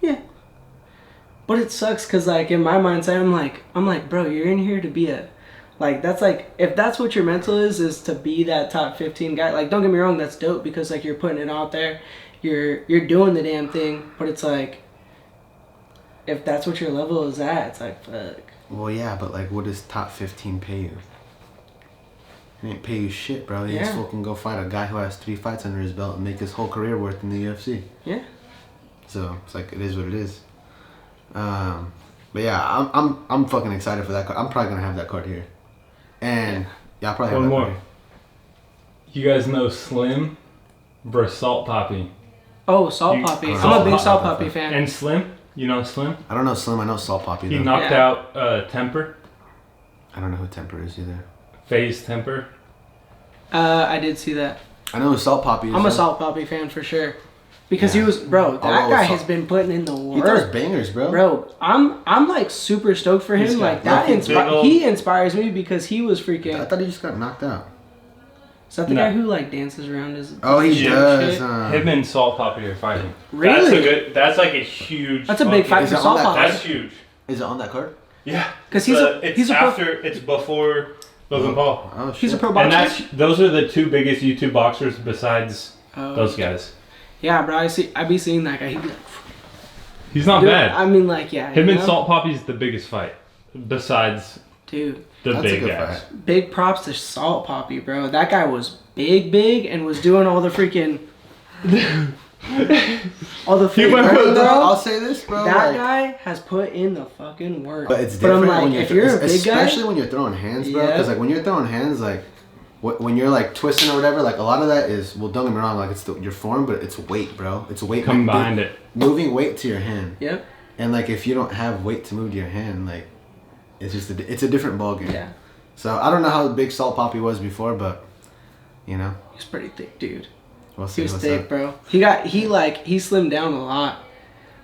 Yeah. But it sucks because, like, in my mindset, I'm like, bro, you're in here to be a, like, that's like, if that's what your mental is to be that top 15 guy. Like, don't get me wrong, that's dope because, like, you're putting it out there, you're doing the damn thing. But it's like, if that's what your level is at, it's like, fuck. Well, yeah, but like, what does top 15 pay you? It ain't pay you shit, bro. You Yeah. just fucking go fight a guy who has 3 fights under his belt and make his whole career worth in the UFC. Yeah. So it's like, it is what it is. But yeah, I'm fucking excited for that card. I'm probably gonna have that card here, and yeah, I'll probably have One that more. card You guys know Slim versus Salt Poppy. Oh, Salt You- Poppy. I'm Salt a big Poppy. Salt Poppy fan. And Slim, you know Slim? here. I don't know Slim. I know Salt Poppy He though. knocked Yeah. out Temper, I don't know who Temper is either. FaZe Temper. I did see that. I know who Salt Poppy is. I'm a though. Salt Poppy fan for sure. Because Yeah. he was, bro, that I'll go guy with has Salt. been putting in the He throws work. bangers, bro. Bro, I'm like super stoked for He's him. got Like, that nothing big old- he inspires me because he was I freaking. thought he just got knocked out. Is that the No. guy who like dances around his? Oh, he Shit. does. Him and Salt Poppy are fighting. Really? That's like a huge. That's a big fight Is for it on Salt that Poppy. That's huge. Is it on that card? Yeah, 'Cause he's a- it's he's a pro- after it's before Logan Paul. Oh shit. He's a pro And boxer. those are the 2 biggest YouTube boxers besides Oh. those guys. Yeah, bro. I be seeing that guy. He be like, He's not dude, bad. I mean, like, yeah. Him you and know? Salt Poppy's the biggest fight besides Dude, the That's a big good guys. fight. big props to Salt Poppy, bro. That guy was big, and was doing all the freaking, all the He went freaking for work, the- bro. I'll say this, bro. That like, guy has put in the fucking work. But it's I'm different like, when you're if you're a big guy, especially when you're throwing hands, bro. Yeah. Because like when you're throwing hands, like when you're like twisting or whatever, like a lot of that is, well, don't get me wrong, like it's your form, but it's weight, bro. It's weight Combined it. moving weight to your hand. yep, And like if you don't have weight to move to your hand, like it's just it's a different ball game. yeah, So I don't know how big Salt Poppy was before, but you know, he's pretty thick, dude. we'll He see was what's thick, up. bro. He slimmed down a lot,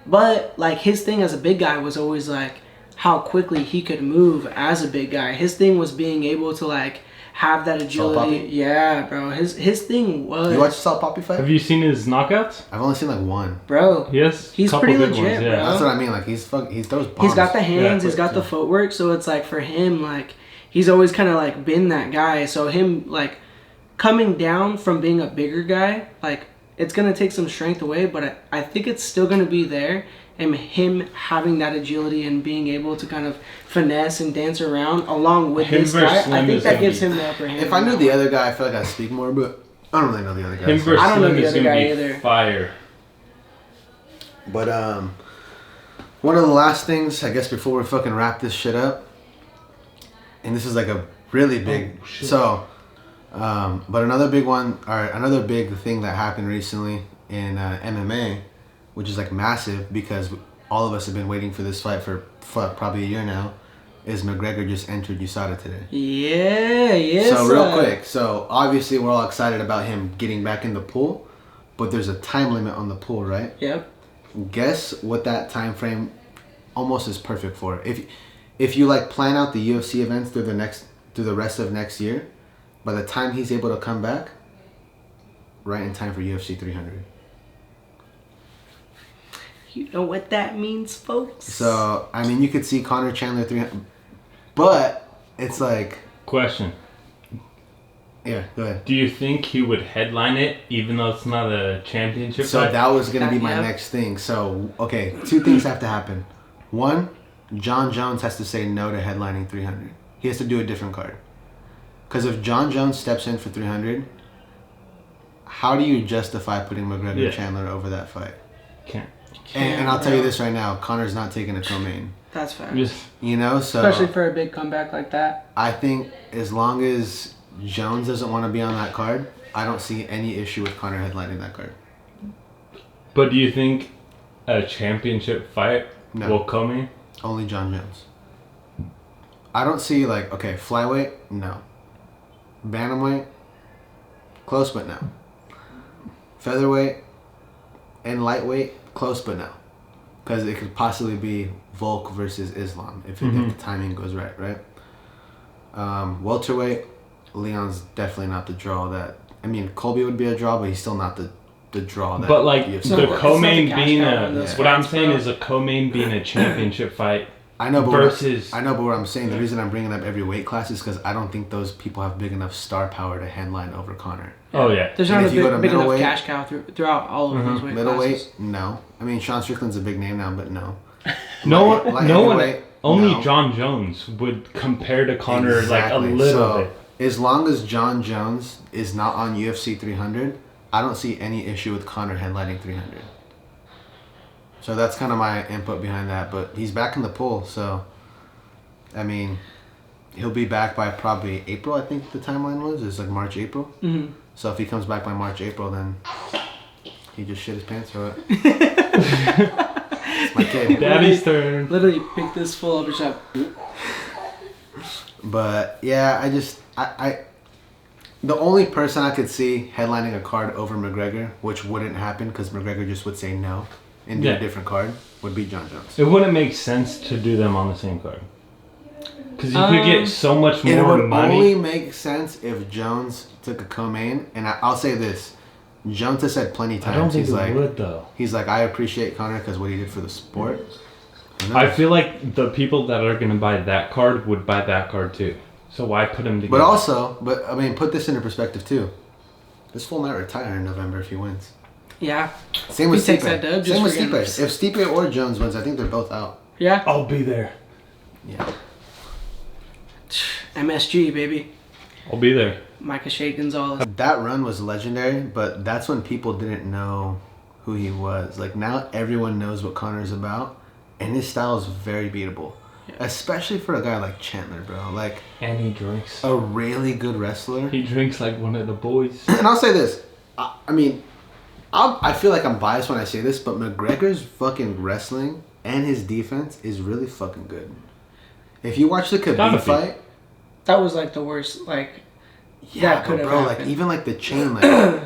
but like his thing as a big guy was always like how quickly he could move as a big guy. His thing was being able to like have that agility. Poppy? Yeah, bro. His thing was. You watch Salt Poppy fight? Have you seen his knockouts? I've only seen like one. bro. Yes. He's pretty legit, bro. That's what I mean. Like he throws bombs. He's got the hands, Yeah, he's got the footwork, so it's like for him, like he's always kind of like been that guy. So him like coming down from being a bigger guy, like it's gonna take some strength away, but I think it's still gonna be there. And him having that agility and being able to kind of finesse and dance around along with Him this versus guy, I Slim think is that gonna gives be- him the upper hand. If I knew the other guy, I feel like I'd speak more, but I don't really know the other guys. Him versus I don't know Slim the is other gonna guy be either. fire. But one of the last things, I guess, before we fucking wrap this shit up, and this is like a really big. But another big one, or another big thing that happened recently in MMA, which is like massive because all of us have been waiting for this fight for probably a year now, is McGregor just entered USADA today. Yeah. So real quick, so obviously we're all excited about him getting back in the pool, but there's a time limit on the pool, right? Yep. Guess what that time frame almost is perfect for. If you like plan out the UFC events through the rest of next year, by the time he's able to come back, right in time for UFC 300. You know what that means, folks? So, I mean, you could see Conor Chandler 300, but it's like... Question. Yeah, go ahead. Do you think he would headline it even though it's not a championship So fight? that was going to be my Yeah. next thing. So, okay, two things have to happen. One, John Jones has to say no to headlining 300. He has to do a different card. Because if John Jones steps in for 300, how do you justify putting McGregor Chandler over that fight? Can't. And I'll tell you this right now, Conor's not taking a co-main. That's fair. Just You know, so Especially for a big comeback like that. I think as long as Jones doesn't want to be on that card, I don't see any issue with Conor headlining that card. But do you think a championship fight will come in? Only John Jones. I don't see okay, flyweight, no. Bantamweight, close but no. Featherweight and lightweight, close but no. Because it could possibly be Volk versus Islam if the timing goes right? Welterweight, Leon's definitely not the draw that... I mean, Colby would be a draw, but he's still not the draw that... But like UFC the was. co-main It's not the being cash cow in those what I'm fights, saying bro. is a co-main being a championship fight. I know, but versus what I'm saying, the reason I'm bringing up every weight class is because I don't think those people have big enough star power to headline over Conor. Oh yeah. There's And not a if you go to big enough middleweight- cash cow throughout all of those weight Middleweight, classes. no. I mean, Sean Strickland's a big name now, but no. No Light one. heavyweight, Only no. John Jones would compare to Conor like a Exactly. little So, bit. as long as John Jones is not on UFC 300, I don't see any issue with Conor headlining 300. So that's kind of my input behind that. But he's back in the pool, so I mean, he'll be back by probably April. I think the timeline was. It's like March, April. Mm-hmm. So if he comes back by March, April, then he just shit his pants or what? It's my kid. Daddy's turn. Literally pick this full up and shop. But yeah, I the only person I could see headlining a card over McGregor, which wouldn't happen because McGregor just would say no and do a different card, would be John Jones. It wouldn't make sense to do them on the same card. Because you could get so much It more would money. only make sense if Jones took a co-main, and I'll say this: Jones has said plenty of times. I don't think he's it like, would though. he's like, I appreciate Conor because what he did for the sport. I feel like the people that are going to buy that card would buy that card too. So why put them together? But I mean, put this into perspective too. This fool might retire in November if he wins. Yeah. Same with He takes Stipe. that dub, Same with just Stipe. forget If Stipe or Jones wins, I think they're both out. Yeah. I'll be there. Yeah. MSG, baby. I'll be there. Myka Shade Gonzalez. That run was legendary, but that's when people didn't know who he was. Like now, everyone knows what Conor's about, and his style is very beatable, especially for a guy like Chandler, bro. Like And he drinks. a really good wrestler. He drinks like one of the boys. And I'll say this: I mean, I feel like I'm biased when I say this, but McGregor's fucking wrestling and his defense is really fucking good. If you watch the Gotta Khabib be. fight, That was like the worst. Like, yeah, that could have bro, like happened. even like the chain, like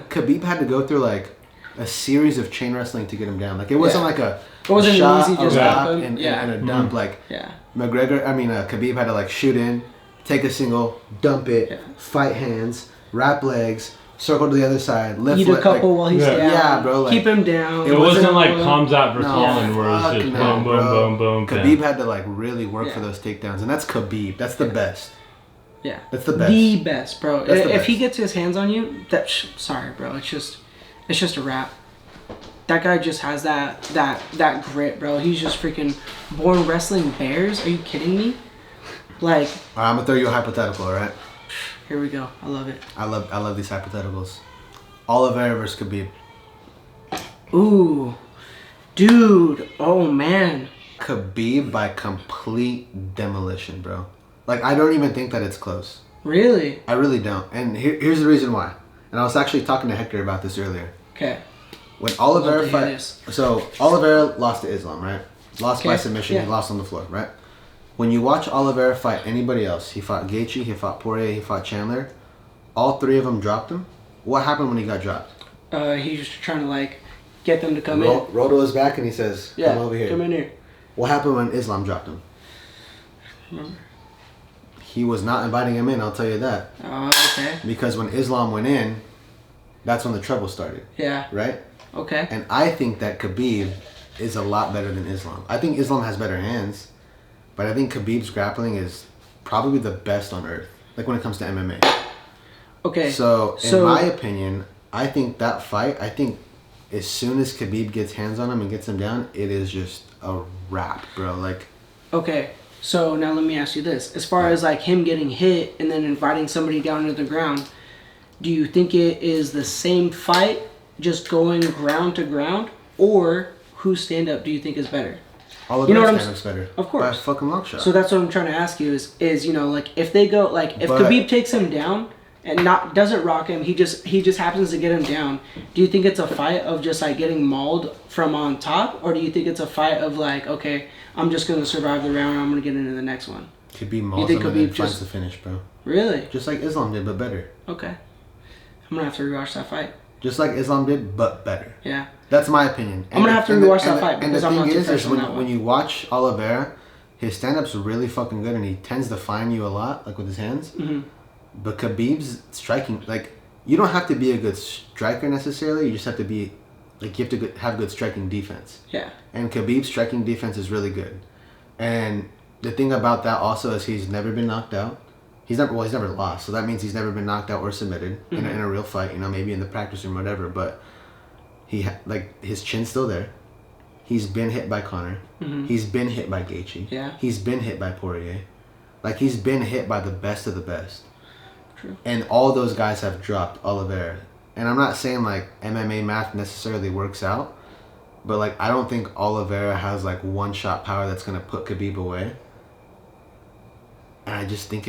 Khabib had to go through like a series of chain wrestling to get him down. Like it wasn't like a It wasn't shot, easy a just wrap, dump him. and Yeah. a dump. Like yeah. Khabib had to like shoot in, take a single, dump it, fight hands, wrap legs, circle to the other side, lift. Eat a couple like, while he's Yeah. down. Yeah, bro, like- Keep him down. It wasn't like Comes Khamzat versus Holland where it was fuck just no, boom, boom, bro. boom, boom. Khabib bam. had to like really work for those takedowns, and that's Khabib. That's the best. Yeah. That's the best. The best, bro. That's the If he best. gets his hands on you, sorry, bro. It's just a wrap. That guy just has that grit, bro. He's just freaking born wrestling bears. Are you kidding me? Like, All right, I'm gonna throw you a hypothetical. All right. here we go. I love it. I love these hypotheticals. Oliveira versus Khabib. Ooh. Dude. Oh, man. Khabib by complete demolition, bro. Like, I don't even think that it's close. Really? I really don't. And here's the reason why. And I was actually talking to Hector about this earlier. Okay. When Oliveira so Oliveira lost to Islam, right? Lost by submission. Yeah. He lost on the floor, right? When you watch Oliveira fight anybody else, he fought Gaethje, he fought Poirier, he fought Chandler. All three of them dropped him. What happened when he got dropped? He was trying to like get them to come in. Rolled to his back and he says, "Come over here." Come in here. What happened when Islam dropped him? Remember? He was not inviting him in. I'll tell you that. Oh, okay. Because when Islam went in, that's when the trouble started. Yeah. Right. Okay. And I think that Khabib is a lot better than Islam. I think Islam has better hands, but I think Khabib's grappling is probably the best on earth. Like when it comes to MMA. Okay. So in my opinion, I think that fight, as soon as Khabib gets hands on him and gets him down, it is just a wrap, bro. Like. Okay. So now let me ask you this. As far as like him getting hit and then inviting somebody down to the ground, do you think it is the same fight, just going ground to ground, or whose stand-up do you think is better? Oliveira's stand-up's better. Of course. By a fucking long shot. So that's what I'm trying to ask you is you know, like if they go, like if Khabib takes him down and doesn't rock him, he just happens to get him down, do you think it's a fight of just like getting mauled from on top, or do you think it's a fight of like, okay, I'm just going to survive the round, I'm going to get into the next one? Khabib mauls him and then finds the finish, bro. Really? Just like Islam did, but better. Okay. I'm going to have to rewatch that fight. Just like Islam did, but better. Yeah. That's my opinion. I'm going to have to rewatch that fight because I'm not too fresh on that one. When you watch Oliveira, his stand-up's really fucking good and he tends to find you a lot, like with his hands. Mm-hmm. But Khabib's striking, like, you don't have to be a good striker necessarily. You just have to be, like, you have to have good striking defense. Yeah. And Khabib's striking defense is really good. And the thing about that also is he's never been knocked out. He's never lost. So that means he's never been knocked out or submitted in a real fight. You know, maybe in the practice room or whatever. But his chin's still there. He's been hit by Conor. Mm-hmm. He's been hit by Gaethje. Yeah. He's been hit by Poirier. Like, he's been hit by the best of the best. True. And all those guys have dropped Oliveira. And I'm not saying, like, MMA math necessarily works out. But, like, I don't think Oliveira has, like, one-shot power that's going to put Khabib away. And I just think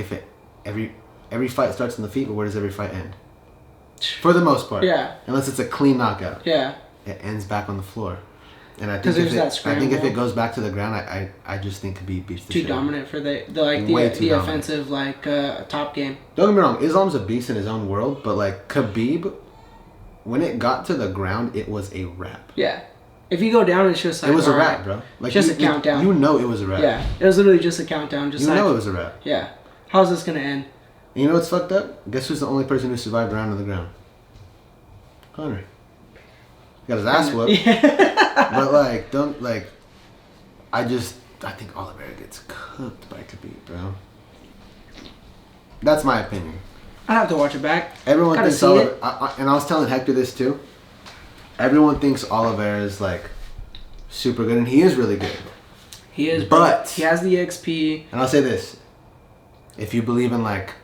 every fight starts in the feet, but where does every fight end? For the most part. Yeah. Unless it's a clean knockout. Yeah. It ends back on the floor. And I think if it goes back to the ground, I just think Khabib beats the shit. Too dominant for the offensive top game. Don't get me wrong, Islam's a beast in his own world, but like Khabib, when it got to the ground, it was a wrap. Yeah. If you go down, it's just like... It was a wrap, bro. Like, just a countdown. You know it was a wrap. Yeah. It was literally just a countdown. Just you know it was a wrap. Yeah. How's this going to end? And you know what's fucked up? Guess who's the only person who survived around on the ground? Conor. Got his ass whooped. But, I think Oliveira gets cooked by Khabib, bro. That's my opinion. I have to watch it back. Everyone thinks Oliveira, and I was telling Hector this too. Everyone thinks Oliveira is like super good, and he is really good. He is, but he has the XP. And I'll say this: if you believe in like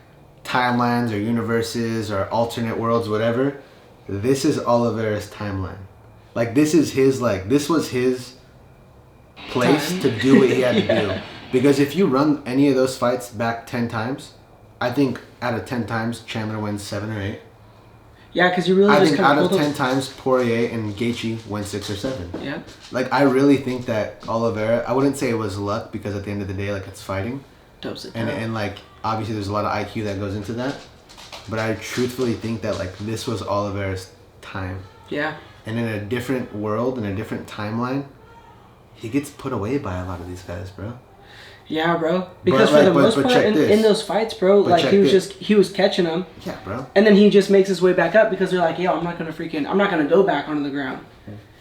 timelines or universes or alternate worlds, whatever, this is Oliveira's timeline. Like this was his place to do what he had to do. Because if you run any of those fights back 10 times, I think out of 10 times Chandler wins 7 or 8. Yeah, because you really. I think out of 10 times Poirier and Gaethje win 6 or 7. Yeah. Like I really think that Oliveira. I wouldn't say it was luck because at the end of the day, like it's fighting. Dopes it. And like obviously there's a lot of IQ that goes into that, but I truthfully think that like this was Oliveira's time. Yeah. And in a different world, in a different timeline, he gets put away by a lot of these guys, bro. Yeah, bro. Because for the most part, in those fights, bro, like he was catching them. Yeah, bro. And then he just makes his way back up because they're like, yo, I'm not gonna go back onto the ground.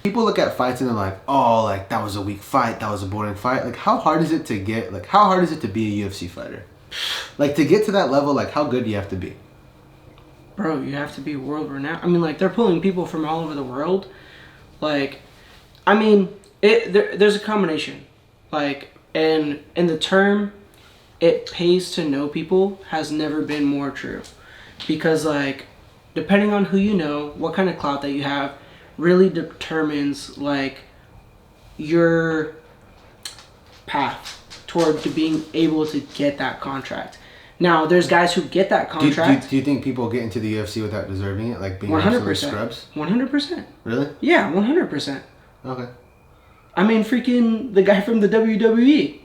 People look at fights and they're like, oh, like that was a weak fight, that was a boring fight. Like how hard is it to be a UFC fighter? Like to get to that level, like how good do you have to be? Bro, you have to be world renowned. I mean, like they're pulling people from all over the world. Like, I mean, there's a combination. Like, and the term, it pays to know people has never been more true. Because like, depending on who you know, what kind of clout that you have, really determines like your path toward to being able to get that contract. Now, there's guys who get that contract. Do you think people get into the UFC without deserving it, like being 100%. absolute scrubs? 100%. Really? Yeah, 100%. Okay. I mean, freaking the guy from the WWE.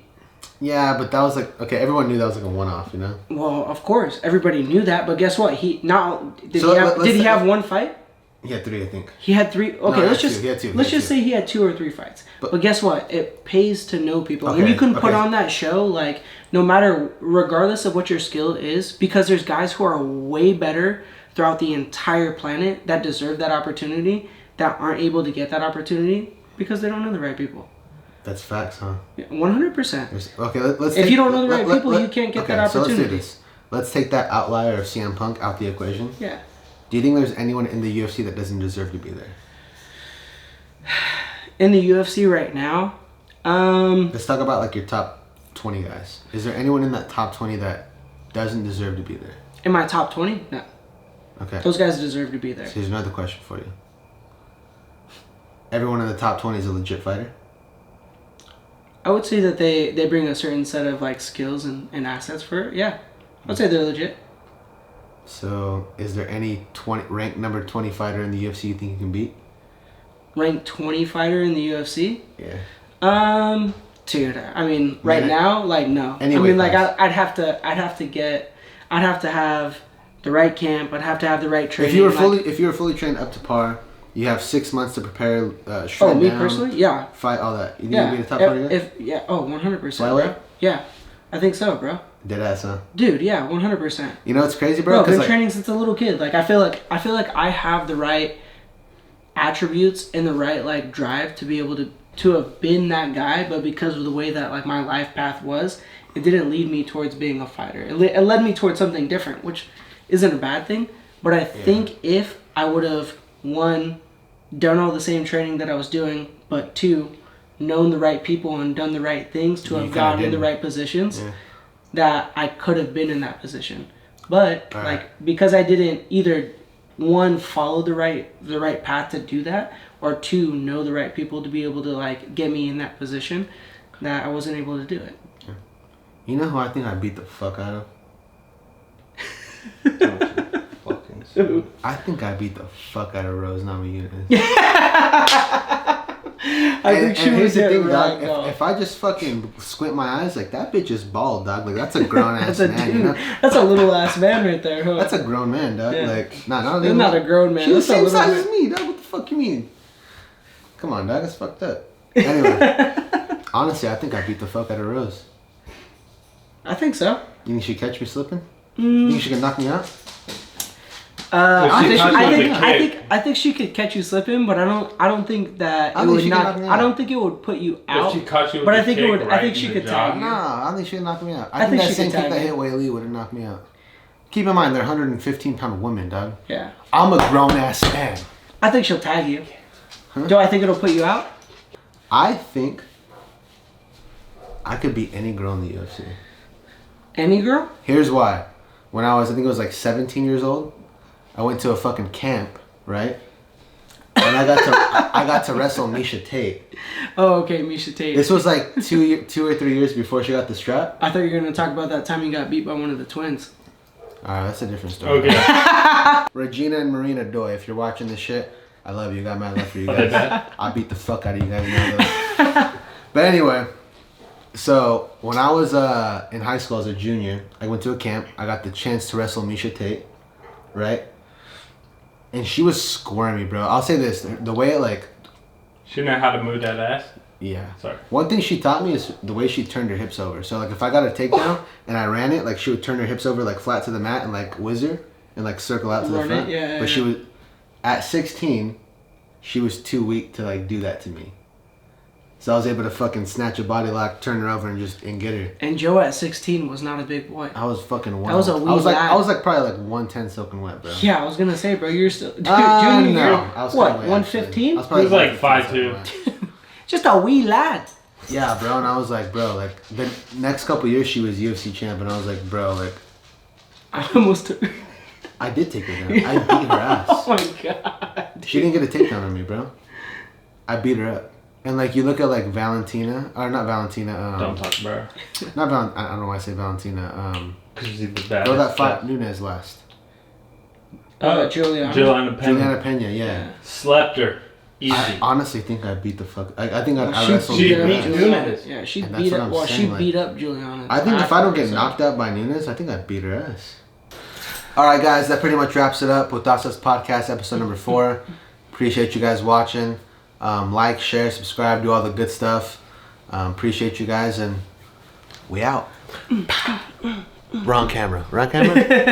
Yeah, but that was like, okay, everyone knew that was like a one-off, you know? Well, of course, everybody knew that, but guess what? Did So he have one fight? He had 3, I think. He had 3. Okay, No, let's he had two. let's just say he had 2 or 3 fights. But guess what? It pays to know people, and you can put on that show like no matter, regardless of what your skill is, because there's guys who are way better throughout the entire planet that deserve that opportunity that aren't able to get that opportunity because they don't know the right people. That's facts, huh? 100%. Okay, let's. If you don't know the right people, you can't get that opportunity. So let's do this. Let's take that outlier of CM Punk out the equation. Yeah. Do you think there's anyone in the UFC that doesn't deserve to be there? In the UFC right now, let's talk about like your top 20 guys. Is there anyone in that top 20 that doesn't deserve to be there? In my top 20? No. Okay. Those guys deserve to be there. So here's another question for you. Everyone in the top 20 is a legit fighter? I would say that they bring a certain set of like skills and assets for it. Yeah. I'd say they're legit. So, is there any ranked number 20 fighter in the UFC you think you can beat? Ranked 20 fighter in the UFC? Yeah. Dude, I mean, right now, like no. Anyway, I mean, like I'd have to have the right camp. I'd have to have the right training. If you were fully trained up to par, you have 6 months to prepare. Shred me down, personally, yeah. Fight all that. You think Yeah. you'd be the top 20 guy? 100%. Flyweight? Bro. Yeah, I think so, bro. Dead ass, huh? Dude, yeah, 100%. You know what's crazy, bro? Bro, been like, training since a little kid. Like I feel like I have the right attributes and the right like drive to be able to have been that guy, but because of the way that like my life path was, it didn't lead me towards being a fighter. It led me towards something different, which isn't a bad thing. But I think if I would have, 1, done all the same training that I was doing, but 2, known the right people and done the right things to have gotten in the right positions, that I could have been in that position. But because I didn't either 1, follow the right path to do that, or 2, know the right people to be able to like get me in that position, that I wasn't able to do it. You know who I think I beat the fuck out of? I think I beat the fuck out of Rose Namajunas. I think she was the thing, right, dog. If I just fucking squint my eyes, like that bitch is bald, dog. Like that's a grown ass man. Dude, you know? That's a little ass man right there, huh? That's a grown man, dog. Yeah. Like That's not a grown man. She's the That's same a little size as me, dog. What the fuck you mean? Come on, dog. That's fucked up. Anyway, honestly, I think I beat the fuck out of Rose. I think so. You think she'd catch me slipping? You think she can knock me out? I think she could catch you slipping, but I don't think that it would knock. I don't think it would put you out. If she caught you with but the I think it kick would. I right think in she the could jaw. tag you. Nah, I don't think she'd knock me out. I think that she same could kick tag that you. hit Wei Lee would have knocked me out. Keep in mind, they're 115-pound women, dog. Yeah. I'm a grown ass man. I think she'll tag you. Do I think it'll put you out? I think I could beat any girl in the UFC. Any girl? Here's why. When I think it was like 17 years old, I went to a fucking camp, right? And I got to wrestle Miesha Tate. Oh, okay, Miesha Tate. This was like 2 or 3 years before she got the strap. I thought you were gonna talk about that time you got beat by one of the twins. Alright, that's a different story. Okay. Regina and Marina Doi, if you're watching this shit, I love you. Got mad love for you guys. I beat the fuck out of you guys. You know. But anyway, so when I was in high school as a junior, I went to a camp. I got the chance to wrestle Miesha Tate, right? And she was squirmy, bro. I'll say this: the way it like. She know how to move that ass. Yeah. Sorry. One thing she taught me is the way she turned her hips over. So like if I got a takedown and I ran it, like she would turn her hips over like flat to the mat and like whizzer and like circle out to the front. But she was at 16, she was too weak to like do that to me. So I was able to fucking snatch a body lock, turn her over, and get her. And Joe at 16 was not a big boy. I was fucking wild. That was a wee lad. I was like probably like 110 soaking wet, bro. Yeah, I was gonna say, bro, you're still. Dude, No, I was what? kinda way, 115? I was probably He was like 115 5'2". soaking wet. Just a wee lad. Yeah, bro, and I was like, bro, like the next couple years she was UFC champ, and I was like, bro, like I almost took. I did take her down. I beat her ass. Oh my god. She didn't get a takedown on me, bro. I beat her up. And like you look at like Valentina, or not Valentina. Don't talk about her. Not I don't know why I say Valentina. Because she's the best. Girl that fought Nunes last. Juliana. Juliana Pena. Juliana Pena, yeah. Slept her. Easy. I honestly think I beat the fuck. I think I She wrestled. beat her me. ass. Nunes. Yeah, she And that's beat what up. I'm Well, saying, she like- beat up Juliana. I think if I don't get 5%. knocked out by Nunes, I think I'd beat her ass. All right, guys, that pretty much wraps it up. Putasos podcast episode number 4. Appreciate you guys watching. Like, share, subscribe, do all the good stuff. Appreciate you guys, and we out. Wrong camera. Wrong camera.